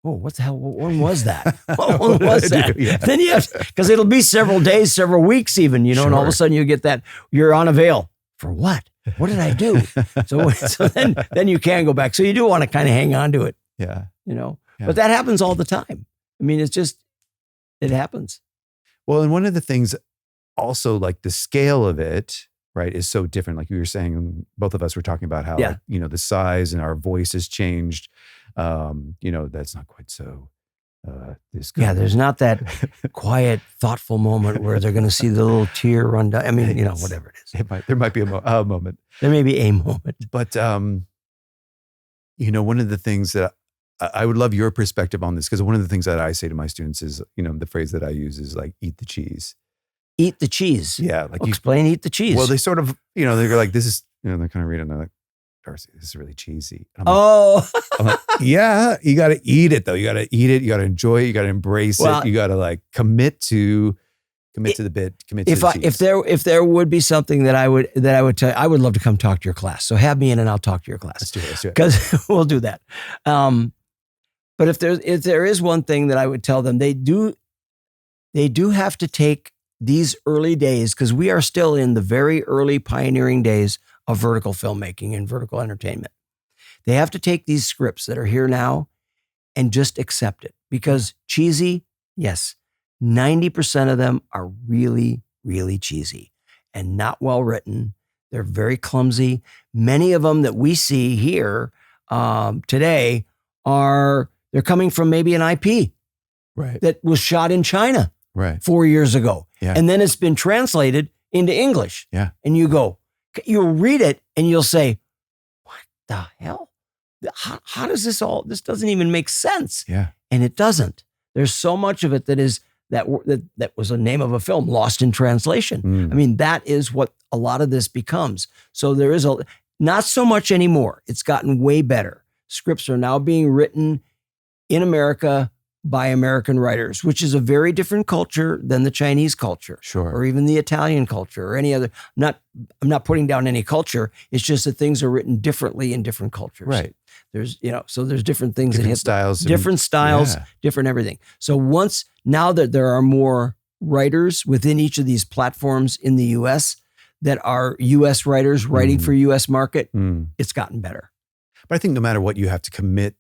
oh, what the hell? When was that? When was that? Yeah. Then you have, because it'll be several days, several weeks even, and all of a sudden you get that, you're on a veil. For what? What did I do? So then you can go back. So you do want to kind of hang on to it. Yeah. But that happens all the time. I mean, it happens. Well, and one of the things also like the scale of it, right, is so different. Like you were saying, both of us were talking about how, the size and our voice has changed. That's not quite so. There's not that quiet, thoughtful moment where they're going to see the little tear run down. I mean, whatever it is. There might be a moment. There may be a moment. But, one of the things that I would love your perspective on this, because one of the things that I say to my students is, the phrase that I use is like, eat the cheese. Eat the cheese. Yeah. Like explain, eat the cheese. Well, they sort of, they're like, this is, they're kind of reading, they're like, Darcy, this is really cheesy. I'm like, yeah, you got to eat it though. You got to eat it. You got to enjoy it. You got to embrace it. You got to like commit to Commit to the bit. Commit to if the I, seats. if there would be something that I would tell you, I would love to come talk to your class. So have me in and I'll talk to your class. Let's do it. Because we'll do that. But if there is one thing that I would tell them, they do have to take these early days, because we are still in the very early pioneering days of vertical filmmaking and vertical entertainment. They have to take these scripts that are here now and just accept it, because cheesy, yes, 90% of them are really, really cheesy and not well written. They're very clumsy. Many of them that we see here today they're coming from maybe an IP that was shot in China 4 years ago. Yeah. And then it's been translated into English. Yeah. And you'll read it and you'll say, what the hell? How does this doesn't even make sense. Yeah. And it doesn't. There's so much of it that was the name of a film, lost in translation. I mean, that is what a lot of this becomes. So there is not so much anymore. It's gotten way better. Scripts are now being written in America by American writers, which is a very different culture than the Chinese culture, Sure, or even the Italian culture, or any other. I'm not putting down any culture. It's just that things are written differently in different cultures. Right. So there's different things Different that hit styles, different styles, different everything. So now that there are more writers within each of these platforms in the U.S. that are U.S. writers writing for U.S. market, it's gotten better. But I think no matter what, you have to commit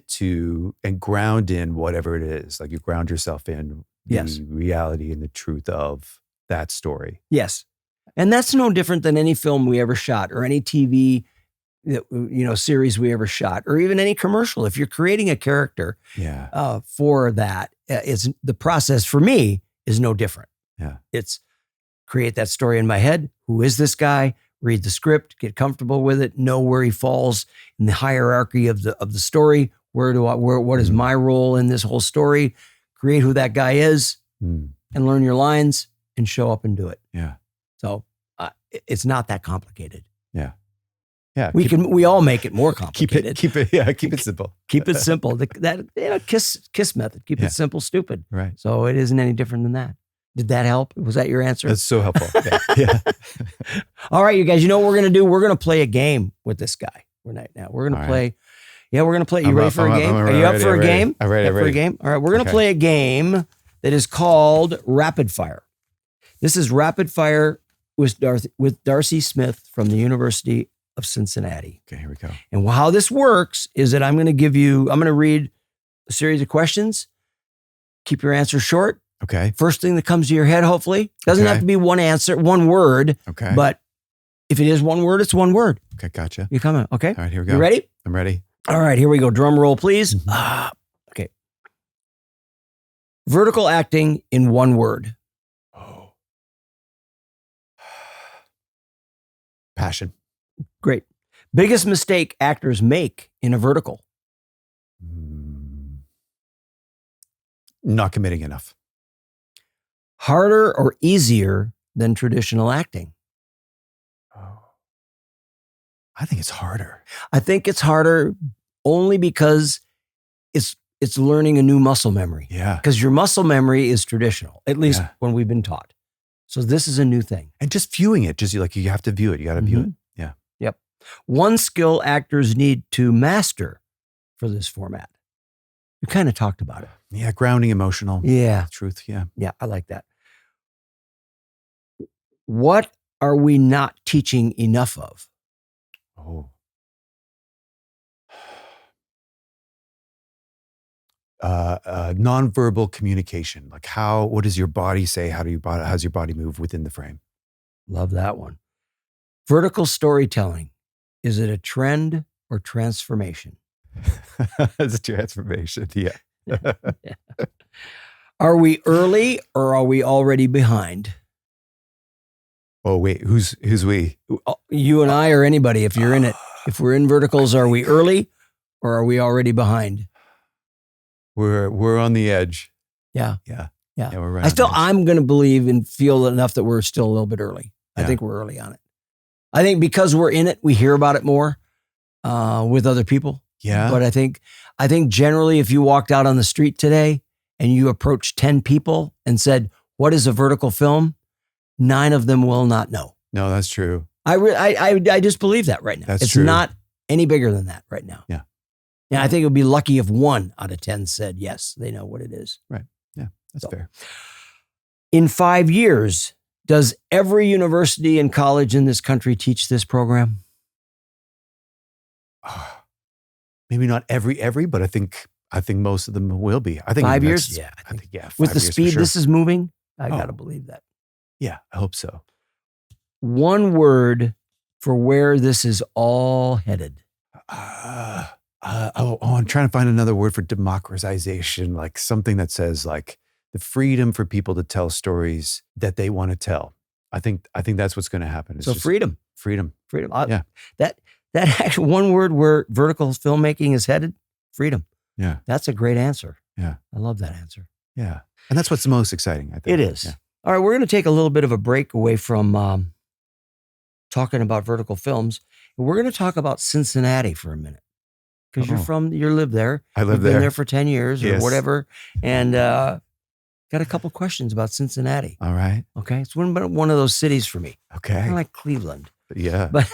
to and ground in whatever it is. Like you ground yourself in the reality and the truth of that story. Yes. And that's no different than any film we ever shot, or any TV series we ever shot, or even any commercial. If you're creating a character for that, the process for me is no different. Yeah. It's create that story in my head. Who is this guy? Read the script, get comfortable with it, know where he falls in the hierarchy of the story. What is my role in this whole story? Create who that guy is, and learn your lines and show up and do it. Yeah. So it's not that complicated. Yeah. Yeah. We all make it more complicated. Keep it simple. Keep it simple. Kiss method. Keep it simple, stupid. Right. So it isn't any different than that. Did that help? Was that your answer? That's so helpful. Yeah. All right, you guys, you know what we're going to do? We're going to play a game with this guy right now. We're going to play. Yeah, we're going to play. You ready for a game? Are you up for a game? I'm ready. For a game? All right, we're going to play a game that is called Rapid Fire. This is Rapid Fire with Darcy Smith from the University of Cincinnati. Okay, here we go. And how this works is that I'm going to read a series of questions. Keep your answer short. Okay. First thing that comes to your head, hopefully. Doesn't have to be one answer, one word. Okay. But if it is one word, it's one word. Okay, gotcha. You coming? Okay. All right, here we go. You ready? I'm ready. All right, here we go. Drum roll, please. Okay. Vertical acting in one word. Oh. Passion. Great. Biggest mistake actors make in a vertical. Not committing enough. Harder or easier than traditional acting? Oh. I think it's harder. I think it's harder only because it's learning a new muscle memory. Yeah. Because your muscle memory is traditional, at least when we've been taught. So this is a new thing. And just viewing it, you have to view it. You got to view it. Yeah. Yep. One skill actors need to master for this format. We kind of talked about it. Yeah, grounding, emotional. Yeah. Truth, yeah. Yeah, I like that. What are we not teaching enough of? Oh. Nonverbal communication. Like what does your body say? How's your body move within the frame? Love that one. Vertical storytelling. Is it a trend or transformation? It's a transformation, yeah. Are we early or are we already behind? Oh, wait, who's we? You and I or anybody, if you're in it. If we're in verticals, are we early or are we already behind? We're on the edge. Yeah. Yeah. Yeah. We're right I'm going to believe and feel enough that we're still a little bit early. Yeah. I think we're early on it. I think because we're in it, we hear about it more with other people. Yeah. But I think generally if you walked out on the street today and you approached 10 people and said, what is a vertical film? 9 of them will not know. No, that's true. I just believe that right now. That's it's true. not any bigger than that right now. Yeah. And I think it would be lucky if 1 out of 10 said, yes, they know what it is. Right. Yeah, that's fair. In 5 years, does every university and college in this country teach this program? Maybe not every, but I think most of them will be. I think 5 years? Yeah. I think 5 With the years speed for sure. this is moving, I got to believe that. Yeah, I hope so. 1 word for where this is all headed. I'm trying to find another word for democratization, like something that says like the freedom for people to tell stories that they want to tell. I think that's what's going to happen. It's So just freedom. Yeah. That actually 1 word where vertical filmmaking is headed, freedom. Yeah. That's a great answer. Yeah. I love that answer. Yeah. And that's what's the most exciting, I think. It is. Yeah. All right, we're going to take a little bit of a break away from talking about vertical films. We're going to talk about Cincinnati for a minute. Because you live there. I live You've there. been there for 10 years or Yes. whatever. And got a couple questions about Cincinnati. All right. Okay. It's one of those cities for me. Okay. Kind of like Cleveland. Yeah. But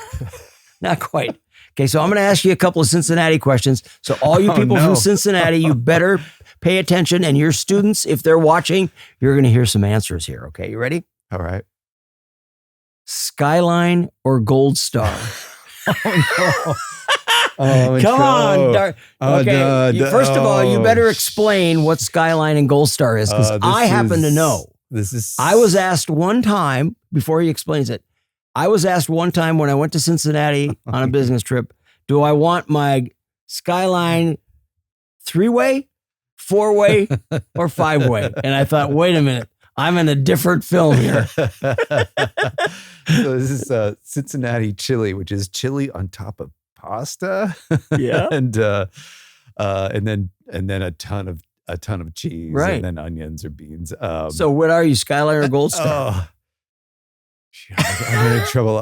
not quite. Okay. So I'm going to ask you a couple of Cincinnati questions. So all you people from Cincinnati, you better pay attention. And your students, if they're watching, you're going to hear some answers here. Okay. You ready? All right. Skyline or Gold Star? Come on. Okay. First of all, you better explain what Skyline and Gold Star is, because I happen to know. I was asked one time, before he explains it, I was asked one time when I went to Cincinnati on a business trip, do I want my Skyline 3-way, 4-way, or 5-way? And I thought, wait a minute, I'm in a different film here. So this is Cincinnati chili, which is chili on top of pasta. Yeah. and then a ton of cheese, Right. and then onions or beans. So what are you, Skyline or Gold Star? Oh, I'm in trouble.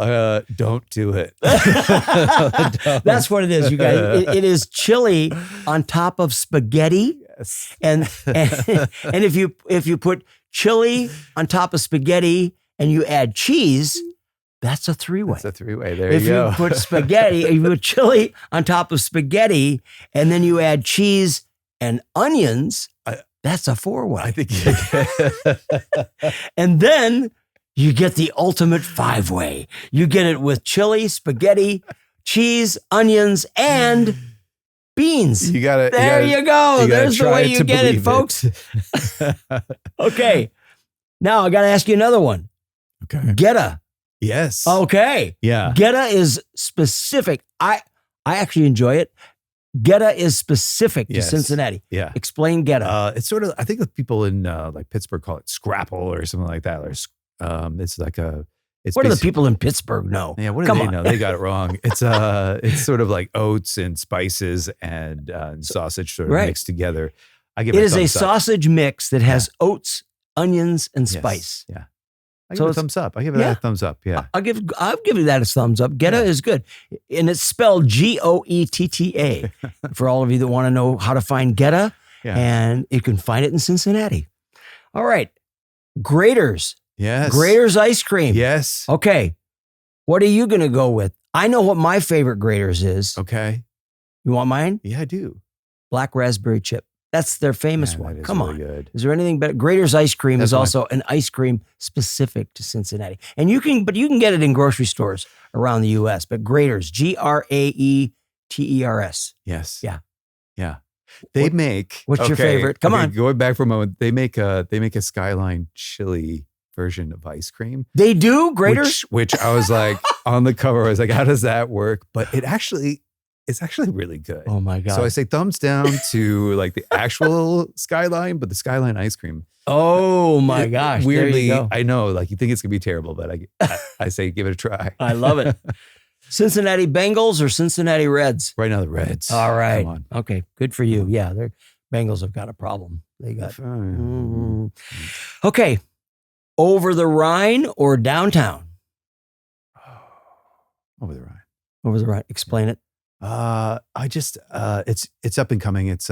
Don't do it. That's what it is, you guys. It is chili on top of spaghetti. Yes. And if you put chili on top of spaghetti and you add cheese, that's a 3-way. It's a 3-way. There If you go. you put spaghetti, if you put chili on top of spaghetti, and then you add cheese and onions, that's a 4-way. I think. And then you get the ultimate 5-way. You get it with chili, spaghetti, cheese, onions, and beans. You got it. There you go. There's the way you get it, believe folks. Okay. Now I got to ask you another one. Okay. Geta. Yes. Okay. Yeah. Geta is specific. I actually enjoy it. Geta is specific to Cincinnati. Yeah. Explain Geta. It's sort of, I think the people in like Pittsburgh call it scrapple or something like that. Or, it's like a. It's what do the people in Pittsburgh know? Yeah, what do they know? They got it wrong. It's sort of like oats and spices and sausage sort of mixed together. I give it is a sausage mix that has oats, onions, and Yes. spice. Yeah. I give it a thumbs up. I give it a thumbs up. Yeah. I'll give you that a thumbs up. Geta is good. And it's spelled Goetta for all of you that want to know how to find Geta. Yeah. And you can find it in Cincinnati. All right. Graters. Yes. Graters ice cream. Yes. Okay. What are you going to go with? I know what my favorite Graters is. Okay. You want mine? Yeah, I do. Black raspberry chip. That's their famous one. That is Come really on. good. Is there anything better? Graters ice cream That's is mine. also an ice cream specific to Cincinnati. And you can get it in grocery stores around the US, but Graters, Graeters. Yes. Yeah. Yeah. They make. What's your favorite? Come on. Going back for a moment, they make a Skyline chili version of ice cream. They do? Graters? Which I was like, on the cover, I was like, how does that work? But it's actually really good. Oh my God. So I say thumbs down to like the actual Skyline, but the Skyline ice cream. Oh my gosh. Weirdly, there you go. I know, like you think it's gonna be terrible, but I say give it a try. I love it. Cincinnati Bengals or Cincinnati Reds? Right now, the Reds. All right. Come on. Okay. Good for you. Yeah. Their Bengals have got a problem. They got. Okay. Over the Rhine or downtown? Over the Rhine. Over the Rhine. Explain it. It's up and coming. It's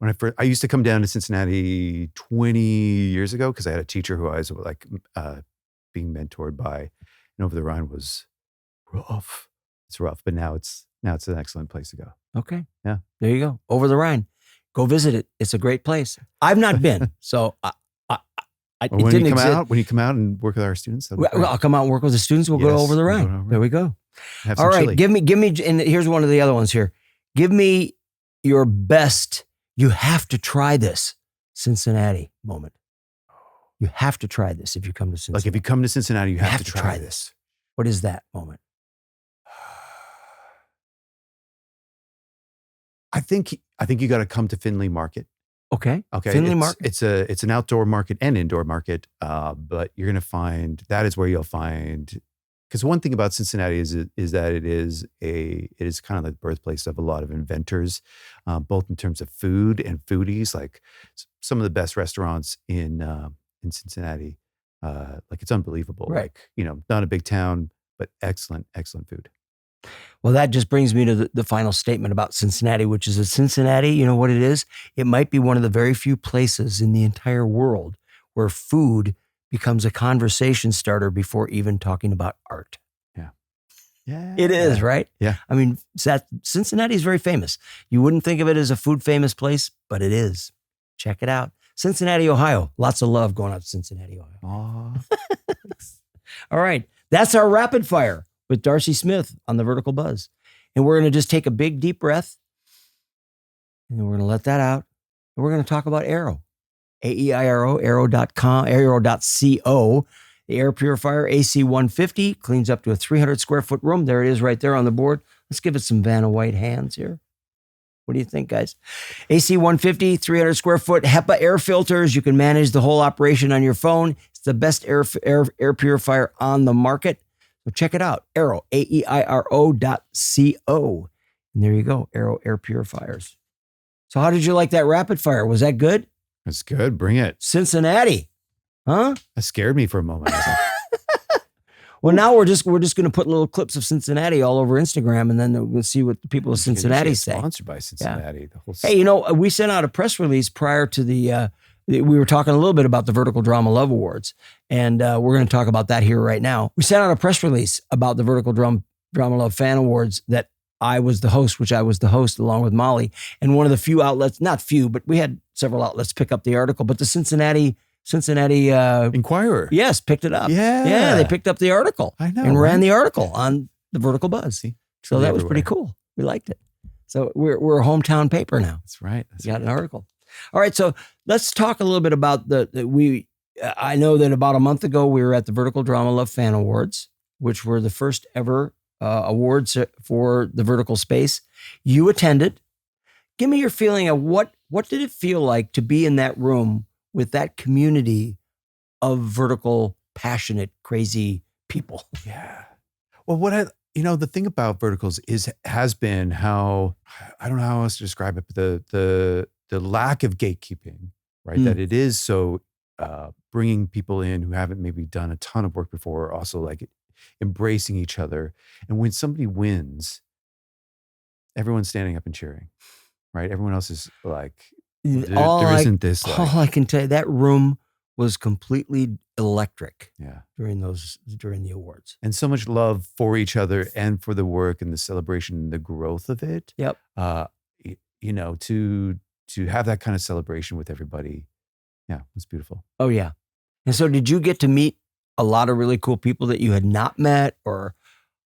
I used to come down to Cincinnati 20 years ago because I had a teacher who I was like being mentored by, and Over the Rhine was rough. It's rough, but now it's an excellent place to go. Okay. Yeah. There you go. Over the Rhine. Go visit it. It's a great place. I've not been, so when you come out and work with our students, I'll come out and work with the students. We'll go over the Rhine. There we go. Have some all right. chili. Give me, and here's one of the other ones here. Give me your best. You have to try this Cincinnati moment. You have to try this if you come to Cincinnati. Like if you come to Cincinnati, you have to try this. What is that moment? I think you got to come to Findlay Market. Okay. Findlay Market. It's an outdoor market and indoor market, but you're going to find that is where you'll find. Because one thing about Cincinnati is that it is kind of the birthplace of a lot of inventors, both in terms of food and foodies. Like some of the best restaurants in Cincinnati, like it's unbelievable. Right. Like not a big town, but excellent food. Well, that just brings me to the final statement about Cincinnati, which is that Cincinnati, you know what it is? It might be one of the very few places in the entire world where food becomes a conversation starter before even talking about art. Yeah. It is, right? Yeah. I mean, Cincinnati is very famous. You wouldn't think of it as a food famous place, but it is. Check it out. Cincinnati, Ohio. Lots of love going out to Cincinnati, Ohio. All right. That's our rapid fire with Darcy Smith on the Vertical Buzz. And we're going to just take a big, deep breath. And then we're going to let that out. And we're going to talk about Aiiro. Aiiro, Aiiro.com, Aiiro.co. The air purifier, AC 150, cleans up to a 300 square foot room. There it is right there on the board. Let's give it some Vanna White hands here. What do you think, guys? AC 150, 300 square foot HEPA air filters. You can manage the whole operation on your phone. It's the best air purifier on the market. So check it out. Aiiro, Aeiro.co. And there you go, Aiiro air purifiers. So how did you like that rapid fire? Was that good? That's good. Bring it. Cincinnati. Huh? That scared me for a moment. I was like, well, now we're just going to put little clips of Cincinnati all over Instagram, and then we'll see what the people of Cincinnati say. Sponsored by Cincinnati. Yeah. Hey, we sent out a press release prior to the. We were talking a little bit about the Vertical Drama Love Awards, and we're going to talk about that here right now. We sent out a press release about the Vertical Drama Love Fan Awards that I was the host, along with Molly, and one of the few outlets, not few, but we had several outlets pick up the article, but the Cincinnati Inquirer. Yes, picked it up. Yeah, they picked up the article. I know, and ran the article on the Vertical Buzz. So that was pretty cool. We liked it. So we're a hometown paper now. That's right. We got an article. All right, so let's talk a little bit about I know that about a month ago we were at the Vertical Drama Love Fan Awards, which were the first ever awards for the vertical space. You attended. Give me your feeling of what did it feel like to be in that room with that community of vertical, passionate, crazy people? Yeah. Well, the thing about verticals has been how, I don't know how else to describe it, but the lack of gatekeeping, right? That it is so bringing people in who haven't maybe done a ton of work before, also like embracing each other. And when somebody wins, everyone's standing up and cheering, right? Everyone else is like, there isn't this. All I can tell you, that room was completely electric. Yeah. During the awards, and so much love for each other and for the work and the celebration and the growth of it. Yep. To have that kind of celebration with everybody, yeah, it was beautiful. Oh yeah. And so, did you get to meet a lot of really cool people that you had not met, or?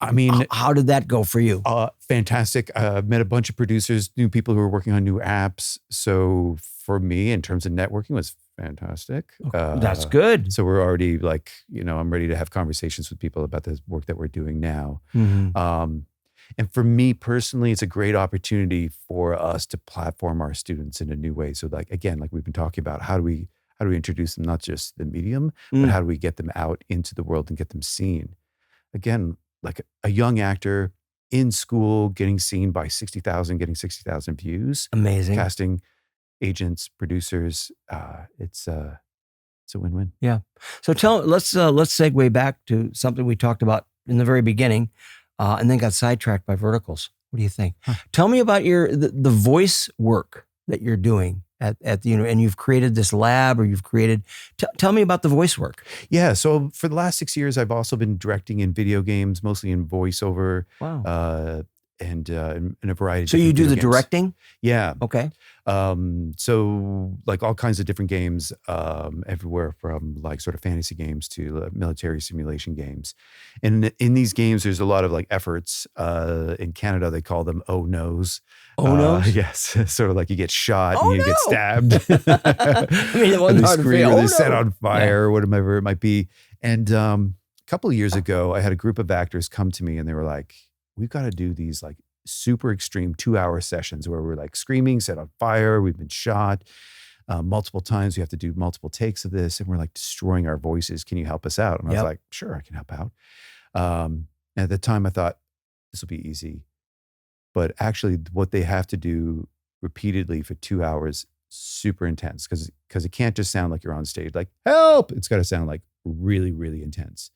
I mean, how did that go for you? Fantastic. Met a bunch of producers, new people who were working on new apps. So for me, in terms of networking, it was fantastic. That's good. So we're already like, I'm ready to have conversations with people about the work that we're doing now. Mm-hmm. And for me personally, it's a great opportunity for us to platform our students in a new way. So like, again, like we've been talking about, how do we introduce them, not just the medium, but how do we get them out into the world and get them seen? Again, like a young actor in school, getting seen by 60,000, getting 60,000 views. Amazing. Casting agents, producers, it's a win-win. Yeah. So let's segue back to something we talked about in the very beginning, and then got sidetracked by verticals. What do you think? Tell me about the voice work that you're doing at the and you've created this lab, or you've created. Tell me about the voice work. Yeah. So for the last 6 years, I've also been directing in video games, mostly in voiceover. Wow. And in a variety of So you different do the video games. directing? Yeah. Okay. So like all kinds of different games, everywhere from like sort of fantasy games to military simulation games. And in these games, there's a lot of like efforts. In Canada, they call them oh no's. Oh no's? Yes. Sort of like you get shot Oh, and you get no. stabbed. I mean, it wasn't and they hard to scream, say, or "Oh, they no." set on fire, Yeah. or whatever it might be. And a couple of years ago, I had a group of actors come to me and they were like, we've got to do these like super extreme 2-hour sessions where we're like screaming, set on fire. We've been shot multiple times. We have to do multiple takes of this, and we're like destroying our voices. Can you help us out? And I was like, sure, I can help out. And at the time I thought this will be easy, but actually what they have to do repeatedly for 2 hours, super intense, because it can't just sound like you're on stage, like help. It's got to sound like really, really intense.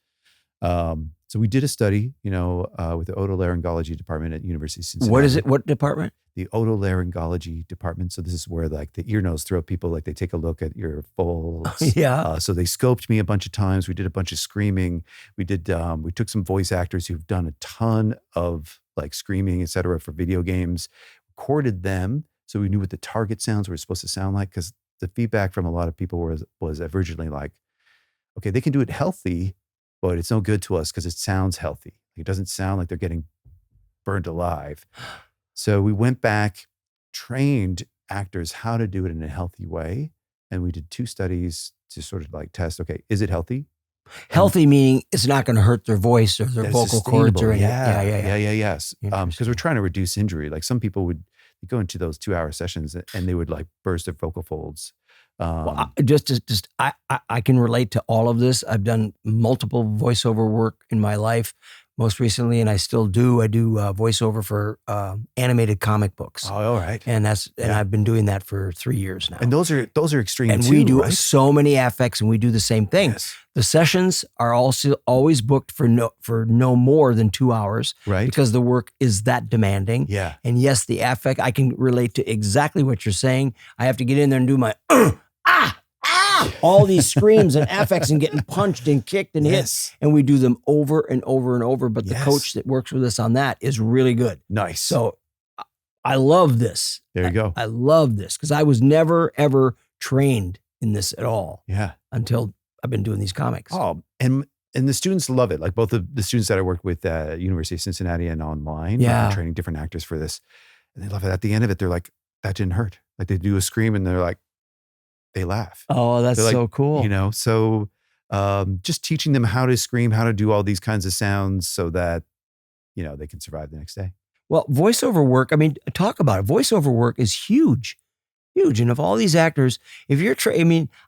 So we did a study, with the otolaryngology department at University of Cincinnati. What is it? What department? The otolaryngology department. So this is where like the ear, nose, throat people, like they take a look at your folds. Yeah. So they scoped me a bunch of times. We did a bunch of screaming. We took some voice actors who've done a ton of like screaming, et cetera, for video games, recorded them. So we knew what the target sounds were supposed to sound like. Cause the feedback from a lot of people was originally like, okay, they can do it healthy, but it's no good to us because it sounds healthy. It doesn't sound like they're getting burned alive. So we went back, trained actors how to do it in a healthy way. And we did 2 studies to sort of like test, okay, is it healthy? Healthy meaning it's not going to hurt their voice or their vocal cords or anything. Yes. Because we're trying to reduce injury. Like some people would go into those 2-hour sessions and they would like burst their vocal folds. Well, I can relate to all of this. I've done multiple voiceover work in my life, most recently, and I still do. I do voiceover for animated comic books. Oh, all right. And I've been doing that for 3 years now. And those are extreme and too, we do right? so many affects, and we do the same thing. Yes. The sessions are also always booked for no more than 2 hours, Right. because the work is that demanding. Yeah. And yes, the affect, I can relate to exactly what you're saying. I have to get in there and do my all these screams and affects and getting punched and kicked and Yes. hit. And we do them over and over and over. But the Yes. coach that works with us on that is really good. Nice. So I love this. There you go. I love this because I was never, ever trained in this at all Yeah. until I've been doing these comics. Oh, and the students love it. Like both of the students that I work with at University of Cincinnati and online. Yeah. I'm training different actors for this. And they love it. At the end of it, they're like, that didn't hurt. Like they do a scream and they're like, they laugh. Oh, that's They're like, so cool. So just teaching them how to scream, how to do all these kinds of sounds so that, they can survive the next day. Well, voiceover work, I mean, talk about it. Voiceover work is huge. Huge. And of all these actors, if you're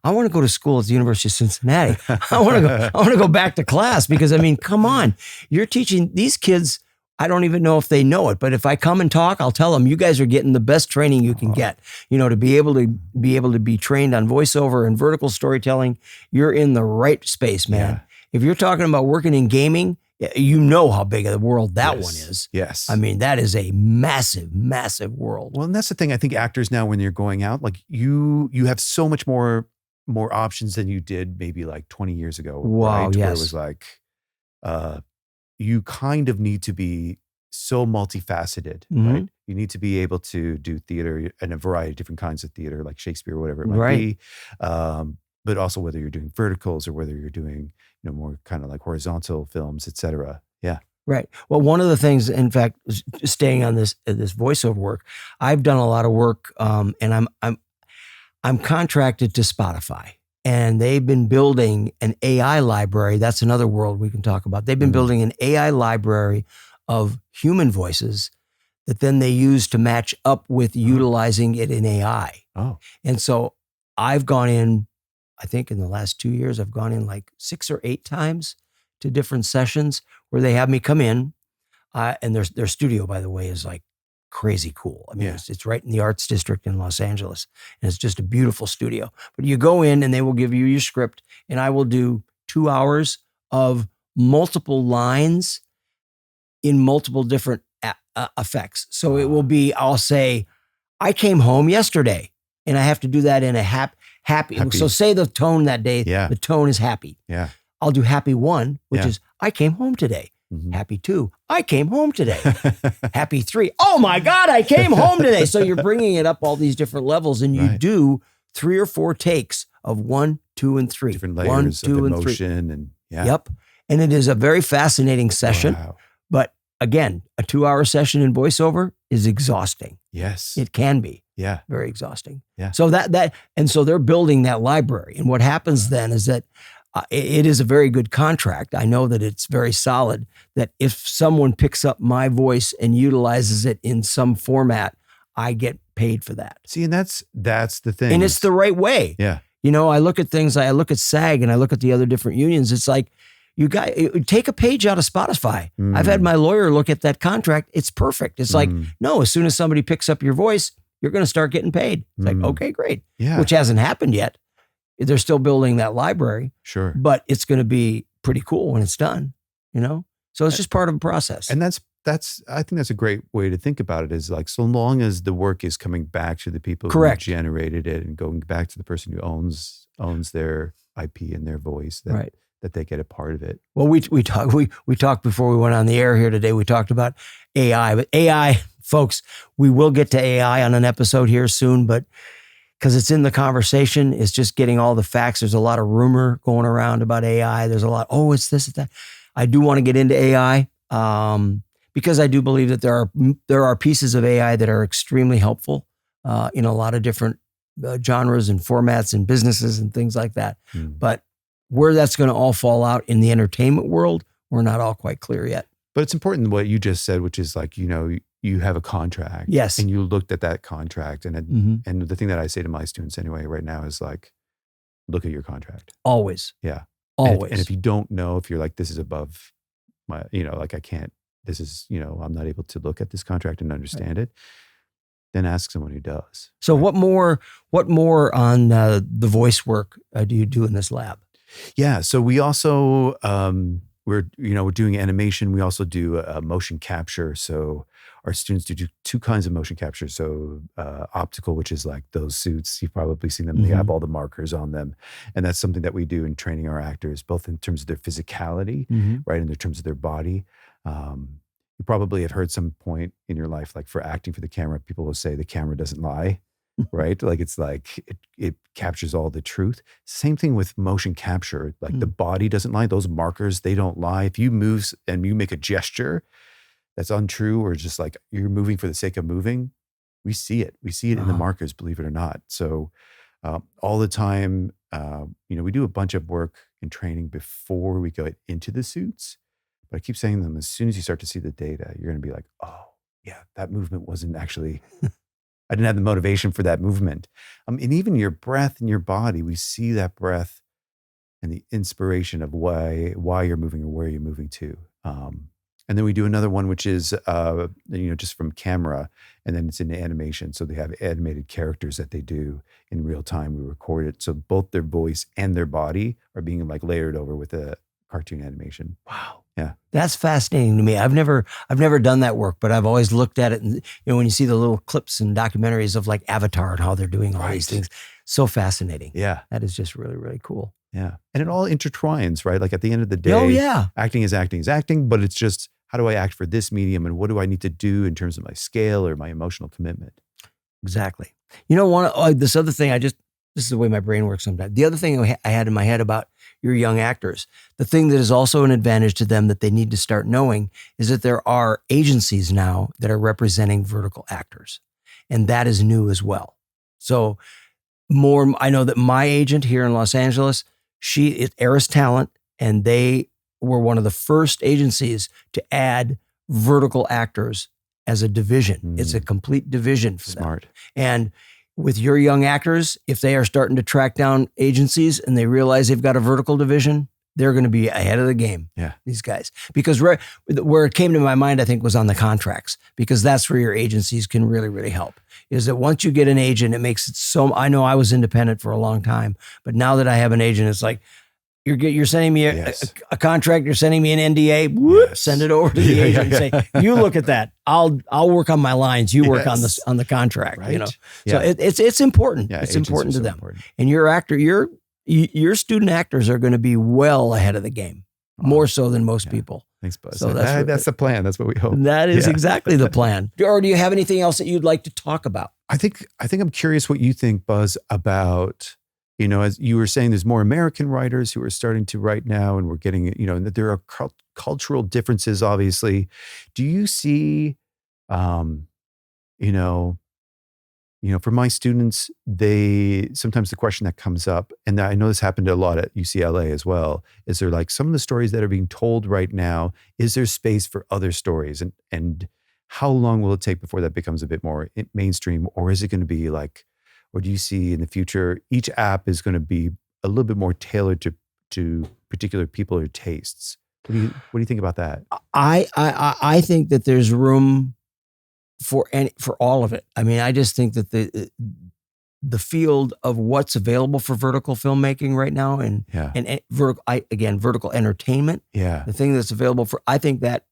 I want to go to school at the University of Cincinnati. I want to go back to class because come on. You're teaching these kids. I don't even know if they know it, but if I come and talk, I'll tell them you guys are getting the best training you can get. To be able to be trained on voiceover and vertical storytelling, you're in the right space, man. Yeah. If you're talking about working in gaming, you know how big of the world that one is. Yes. That is a massive, massive world. Well, and that's the thing. I think actors now, when you're going out, like you have so much more options than you did maybe like 20 years ago. Wow, right? yes. Where it was like, you kind of need to be so multifaceted, Mhm. right? You need to be able to do theater and a variety of different kinds of theater, like Shakespeare, whatever it might Right. be. But also whether you're doing verticals or whether you're doing, more kind of like horizontal films, et cetera. Yeah. Right. Well, one of the things, in fact, staying on this voiceover work, I've done a lot of work, and I'm contracted to Spotify, and they've been building an AI library. That's another world we can talk about. They've been building an AI library of human voices that then they use to match up with utilizing it in AI. Oh. And so I've gone in, I think in the last 2 years, I've gone in like 6 or 8 times to different sessions where they have me come in, and their studio, by the way, is like crazy cool. Yeah. It's right in the Arts District in Los Angeles, and it's just a beautiful studio. But you go in and they will give you your script, and I will do 2 hours of multiple lines in multiple different effects. So it will be, I'll say, I came home yesterday, and I have to do that in a happy. So say the tone that day, the tone is happy. Yeah. I'll do happy 1, which is I came home today. Mm-hmm. Happy 2, I came home today. Happy 3, oh my God, I came home today. So you're bringing it up all these different levels, and you do 3 or 4 takes of 1, 2, and 3. Different layers 1, 2, of and 3. emotion and Yep. And it is a very fascinating session. Wow. But again, a 2-hour session in voiceover is exhausting. Yes. It can be. Yeah. Very exhausting. Yeah. So so they're building that library. And what happens then is that it is a very good contract. I know that it's very solid, that if someone picks up my voice and utilizes it in some format, I get paid for that. See, and that's the thing. And it's the right way. Yeah. You know, I look at things, I look at SAG and I look at the other different unions. It's like, you guys take a page out of Spotify. I've had my lawyer look at that contract. It's perfect. It's like, no, as soon as somebody picks up your voice, you're going to start getting paid. It's like, okay, great. Yeah. Which hasn't happened yet. They're still building that library. Sure. But it's going to be pretty cool when it's done, you know? So it's just part of the process. And I think that's a great way to think about it, is like, so long as the work is coming back to the people who generated it and going back to the person who owns their IP and their voice, that they get a part of it. Well, we talked before we went on the air here today. We talked about AI, but AI, folks, we will get to AI on an episode here soon, but because it's in the conversation, it's just getting all the facts. There's a lot of rumor going around about AI. There's a lot, it's this, it's that. I do want to get into AI because I do believe that there are pieces of AI that are extremely helpful in a lot of different genres and formats and businesses and things like that. But where that's going to all fall out in the entertainment world, we're not all quite clear yet. But it's important what you just said, which is like, you know, you have a contract. Yes. And you looked at that contract. And and the thing that I say to my students anyway right now is like, look at your contract. Always. Yeah. Always. And if you don't know, if you're like, this is above my, you know, like I can't, this is, you know, I'm not able to look at this contract and understand it, then ask someone who does. So what more on the voice work do you do in this lab? Yeah. So we also, we're doing animation. We also do motion capture. So our students do 2 kinds of motion capture. So optical, which is like those suits. You've probably seen them. They have all the markers on them. And that's something that we do in training our actors, both in terms of their physicality, right? And in terms of their body. You probably have heard some point in your life, like for acting for the camera, people will say the camera doesn't lie. Right? Like it's like it captures all the truth. Same thing with motion capture. Like the body doesn't lie. Those markers, they don't lie. If you move and you make a gesture that's untrue, or just like you're moving for the sake of moving, we see it. We see it in the markers, believe it or not. So all the time, we do a bunch of work and training before we go into the suits. But I keep saying to them, as soon as you start to see the data, you're going to be like, oh yeah, that movement wasn't actually... I didn't have the motivation for that movement. And even your breath and your body, we see that breath and the inspiration of why you're moving or where you're moving to. And then we do another one, which is, just from camera, and then it's in animation. So they have animated characters that they do in real time. We record it. So both their voice and their body are being like layered over with a cartoon animation. Wow. Yeah. That's fascinating to me. I've never done that work, but I've always looked at it. And, when you see the little clips and documentaries of like Avatar and how they're doing all these things, so fascinating. Yeah. That is just really, really cool. Yeah. And it all intertwines, right? Like at the end of the day, acting is acting, but it's just, how do I act for this medium? And what do I need to do in terms of my scale or my emotional commitment? Exactly. This other thing, this is the way my brain works sometimes. The other thing I had in my head about your young actors, the thing that is also an advantage to them that they need to start knowing is that there are agencies now that are representing vertical actors. And that is new as well. So I know that my agent here in Los Angeles, she is Eris Talent, and they were one of the first agencies to add vertical actors as a division. It's a complete division for them. Smart. And with your young actors, if they are starting to track down agencies and they realize they've got a vertical division, they're going to be ahead of the game. Yeah, these guys. Because where it came to my mind, I think, was on the contracts, because that's where your agencies can really, really help. Is that once you get an agent, it makes it so. I know I was independent for a long time, but now that I have an agent, it's like You're sending me Yes. a contract. You're sending me an NDA. Whoop, send it over to the agent and say, "You look at that. I'll work on my lines. You work on the contract." Right. You know, Yeah. so it's important. Yeah, It's agents important are to so them. important. And your student actors are going to be well ahead of the game, more so than most people. Thanks, Buzz. So that's the plan. That's what we hope. That is exactly the plan. Or do you have anything else that you'd like to talk about? I think I'm curious what you think, Buzz, about, as you were saying, there's more American writers who are starting to write now, and we're getting, and that there are cultural differences, obviously. Do you see, for my students, sometimes the question that comes up, and I know this happened a lot at UCLA as well, is there like some of the stories that are being told right now, is there space for other stories? And how long will it take before that becomes a bit more mainstream? Or is it going to be like, or do you see in the future, each app is going to be a little bit more tailored to particular people or tastes? What do you think about that? I think that there's room for all of it. I mean, I just think that the field of what's available for vertical filmmaking right now and vertical entertainment. Yeah. The thing that's available I think that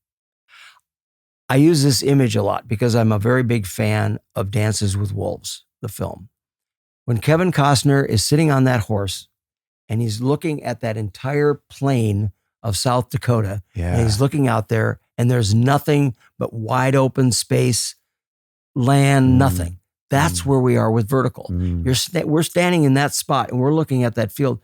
I use this image a lot because I'm a very big fan of Dances with Wolves, the film. When Kevin Costner is sitting on that horse and he's looking at that entire plain of South Dakota, and he's looking out there and there's nothing but wide open space, land, nothing. That's where we are with vertical. We're standing in that spot and we're looking at that field.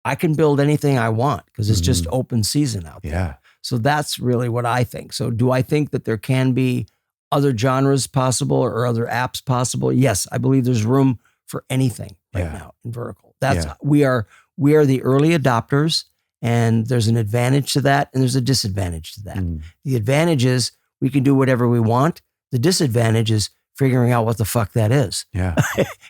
I can build anything I want because it's just open season out there. Yeah. So that's really what I think. So do I think that there can be other genres possible or other apps possible? Yes, I believe there's room for anything right now in vertical. We are the early adopters, and there's an advantage to that and there's a disadvantage to that. The advantage is we can do whatever we want. The disadvantage is figuring out what the fuck that is. Yeah.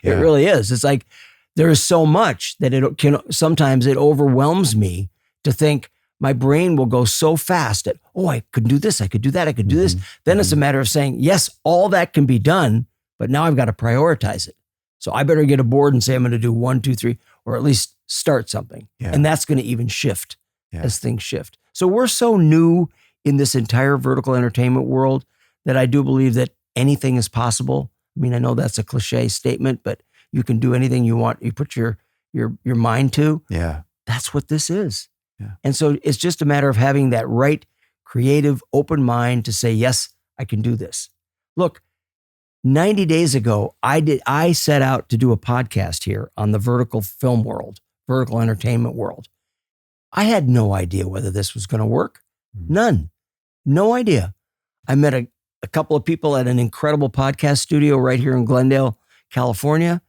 It really is. It's like there is so much that sometimes it overwhelms me to think. My brain will go so fast that, I could do this, I could do that, I could do this. Then it's a matter of saying, yes, all that can be done, but now I've got to prioritize it. So I better get a board and say I'm going to do 1, 2, 3, or at least start something. Yeah. And that's going to even shift as things shift. So we're so new in this entire vertical entertainment world that I do believe that anything is possible. I mean, I know that's a cliche statement, but you can do anything you want. You put your mind to. Yeah. That's what this is. Yeah. And so it's just a matter of having that right, creative, open mind to say, yes, I can do this. Look, 90 days ago, I set out to do a podcast here on the vertical film world, vertical entertainment world. I had no idea whether this was going to work. None. No idea. I met a couple of people at an incredible podcast studio right here in Glendale, California.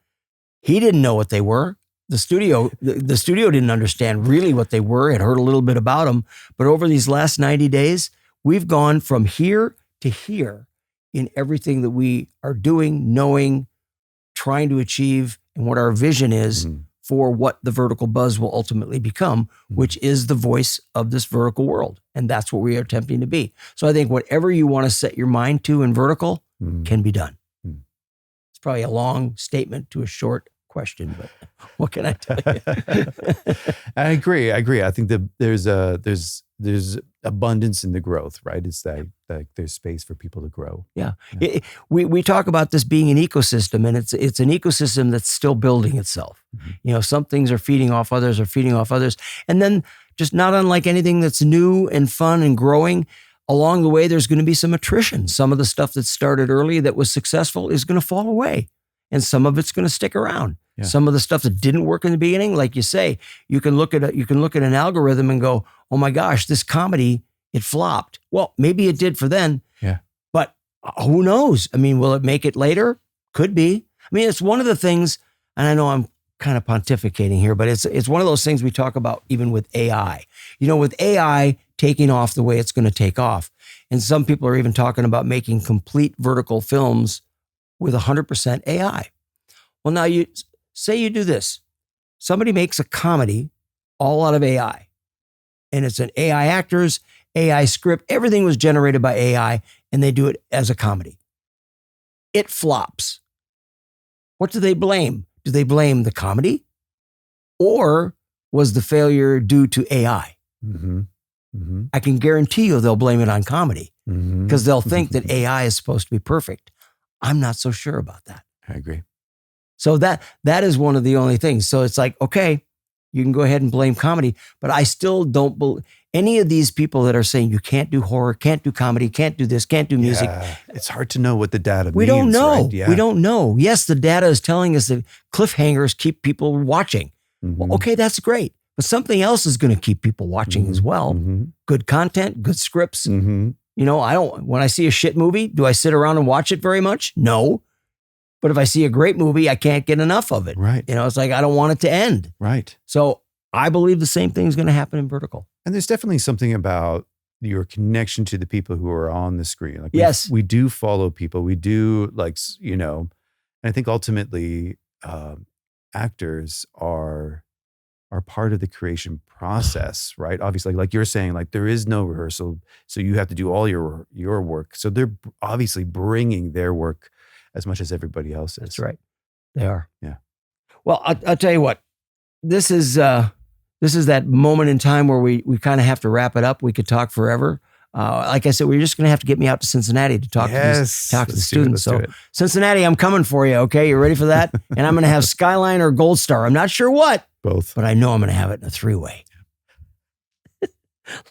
He didn't know what they were. The studio didn't understand really what they were. Had heard a little bit about them. But over these last 90 days, we've gone from here to here in everything that we are doing, knowing, trying to achieve, and what our vision is for what the vertical buzz will ultimately become, which is the voice of this vertical world. And that's what we are attempting to be. So I think whatever you want to set your mind to in vertical can be done. It's probably a long statement to a short question, but what can I tell you? I agree. I think that there's abundance in the growth, right? It's that there's space for people to grow. Yeah. We talk about this being an ecosystem, and it's an ecosystem that's still building itself. Some things are feeding off others, and then just not unlike anything that's new and fun and growing. Along the way, there's going to be some attrition. Some of the stuff that started early that was successful is going to fall away, and some of it's going to stick around. Yeah. Some of the stuff that didn't work in the beginning, like you say, you can look at an algorithm and go, "Oh my gosh, this comedy, it flopped." Well, maybe it did for then. Yeah. But who knows? I mean, will it make it later? Could be. I mean, it's one of the things, and I know I'm kind of pontificating here, but it's one of those things we talk about even with AI. With AI taking off the way it's going to take off. And some people are even talking about making complete vertical films with 100% AI. Well, now you say you do this. Somebody makes a comedy all out of AI. And it's an AI actors, AI script. Everything was generated by AI, and they do it as a comedy. It flops. What do they blame? Do they blame the comedy? Or was the failure due to AI? Mm-hmm. Mm-hmm. I can guarantee you they'll blame it on comedy Mm-hmm. because they'll think that AI is supposed to be perfect. I'm not so sure about that. I agree. So that is one of the only things. So it's like, okay, you can go ahead and blame comedy, but I still don't believe any of these people that are saying you can't do horror, can't do comedy, can't do this, can't do music. Yeah. It's hard to know what the data We means. don't know. Right? Yeah. We don't know. Yes, the data is telling us that cliffhangers keep people watching. Mm-hmm. Well, okay, that's great. But something else is going to keep people watching as well. Mm-hmm. Good content, good scripts. Mm-hmm. You know, when I see a shit movie, do I sit around and watch it very much? No. But if I see a great movie, I can't get enough of it. Right. You know, it's like, I don't want it to end. Right. So I believe the same thing is going to happen in vertical. And there's definitely something about your connection to the people who are on the screen. Like yes. We do follow people. We do and I think ultimately actors are part of the creation process, right? Obviously, like you're saying, like there is no rehearsal. So you have to do all your work. So they're obviously bringing their work as much as everybody else is. That's right. They are. Yeah. Well, I'll tell you what, this is that moment in time where we kind of have to wrap it up. We could talk forever. Like I said, we're just going to have to get me out to Cincinnati to talk to the students. So Cincinnati, I'm coming for you. Okay. You ready for that? And I'm going to have Skyline or Gold Star. I'm not sure what. Both. But I know I'm going to have it in a 3-way.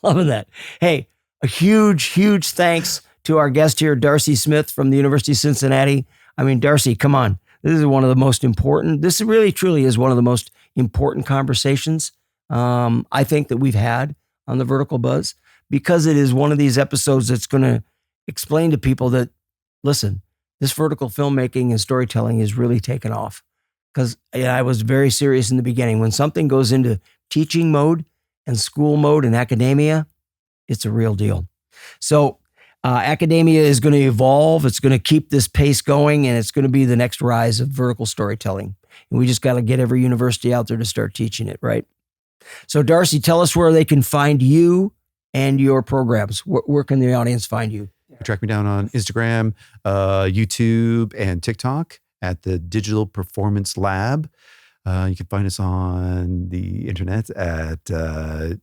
Loving that. Hey, a huge thanks to our guest here, Darcy Smith from the University of Cincinnati. I mean, Darcy, come on. This is one of the most important. This really, truly is one of the most important conversations I think that we've had on the Vertical Buzz, because it is one of these episodes that's going to explain to people that, listen, this vertical filmmaking and storytelling is really taken off. Because I was very serious in the beginning. When something goes into teaching mode and school mode and academia, it's a real deal. So academia is going to evolve. It's going to keep this pace going, and it's going to be the next rise of vertical storytelling. And we just got to get every university out there to start teaching it, right? So Darcy, tell us where they can find you and your programs. Where can the audience find you? Track me down on Instagram, YouTube, and TikTok at the Digital Performance Lab. You can find us on the internet at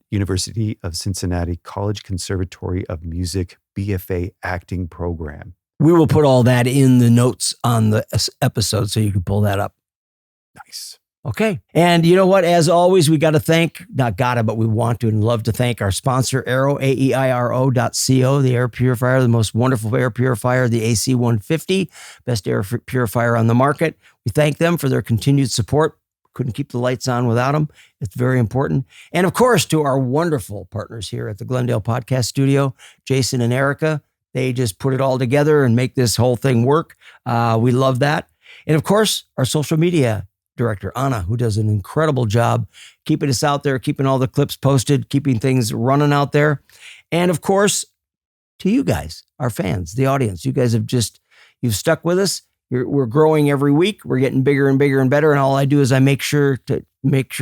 University of Cincinnati College Conservatory of Music BFA Acting Program. We will put all that in the notes on the episode so you can pull that up. Nice. Okay. And you know what? As always, we got to thank, not gotta, but we want to and love to thank our sponsor, Aiiro, AEIRO.co, the air purifier, the most wonderful air purifier, the AC150, best air purifier on the market. We thank them for their continued support. Couldn't keep the lights on without them. It's very important. And of course, to our wonderful partners here at the Glendale Podcast Studio, Jason and Erica. They just put it all together and make this whole thing work. We love that. And of course, our social media director, Anna, who does an incredible job keeping us out there, keeping all the clips posted, keeping things running out there. And of course, to you guys, our fans, the audience, you guys you've stuck with us. We're growing every week. We're getting bigger and bigger and better. And all I do is I make sure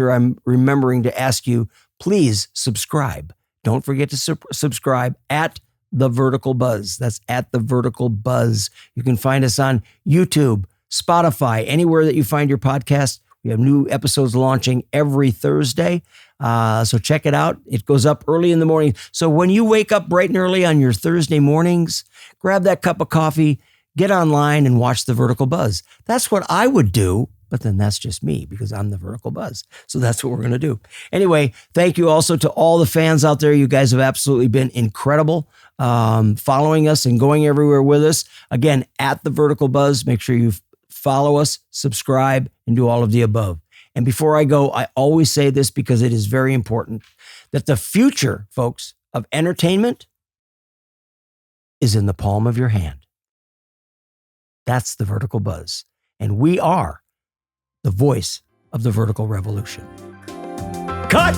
I'm remembering to ask you, please subscribe. Don't forget to subscribe at The Vertical Buzz. That's at The Vertical Buzz. You can find us on YouTube, Spotify, anywhere that you find your podcast. We have new episodes launching every Thursday. So check it out. It goes up early in the morning. So when you wake up bright and early on your Thursday mornings, grab that cup of coffee, get online and watch The Vertical Buzz. That's what I would do, but then that's just me because I'm The Vertical Buzz. So that's what we're going to do. Anyway, thank you also to all the fans out there. You guys have absolutely been incredible, following us and going everywhere with us. Again, at The Vertical Buzz, make sure you follow us, subscribe, and do all of the above. And before I go, I always say this because it is very important, that the future, folks, of entertainment is in the palm of your hand. That's The Vertical Buzz. And we are the voice of the vertical revolution. Cut!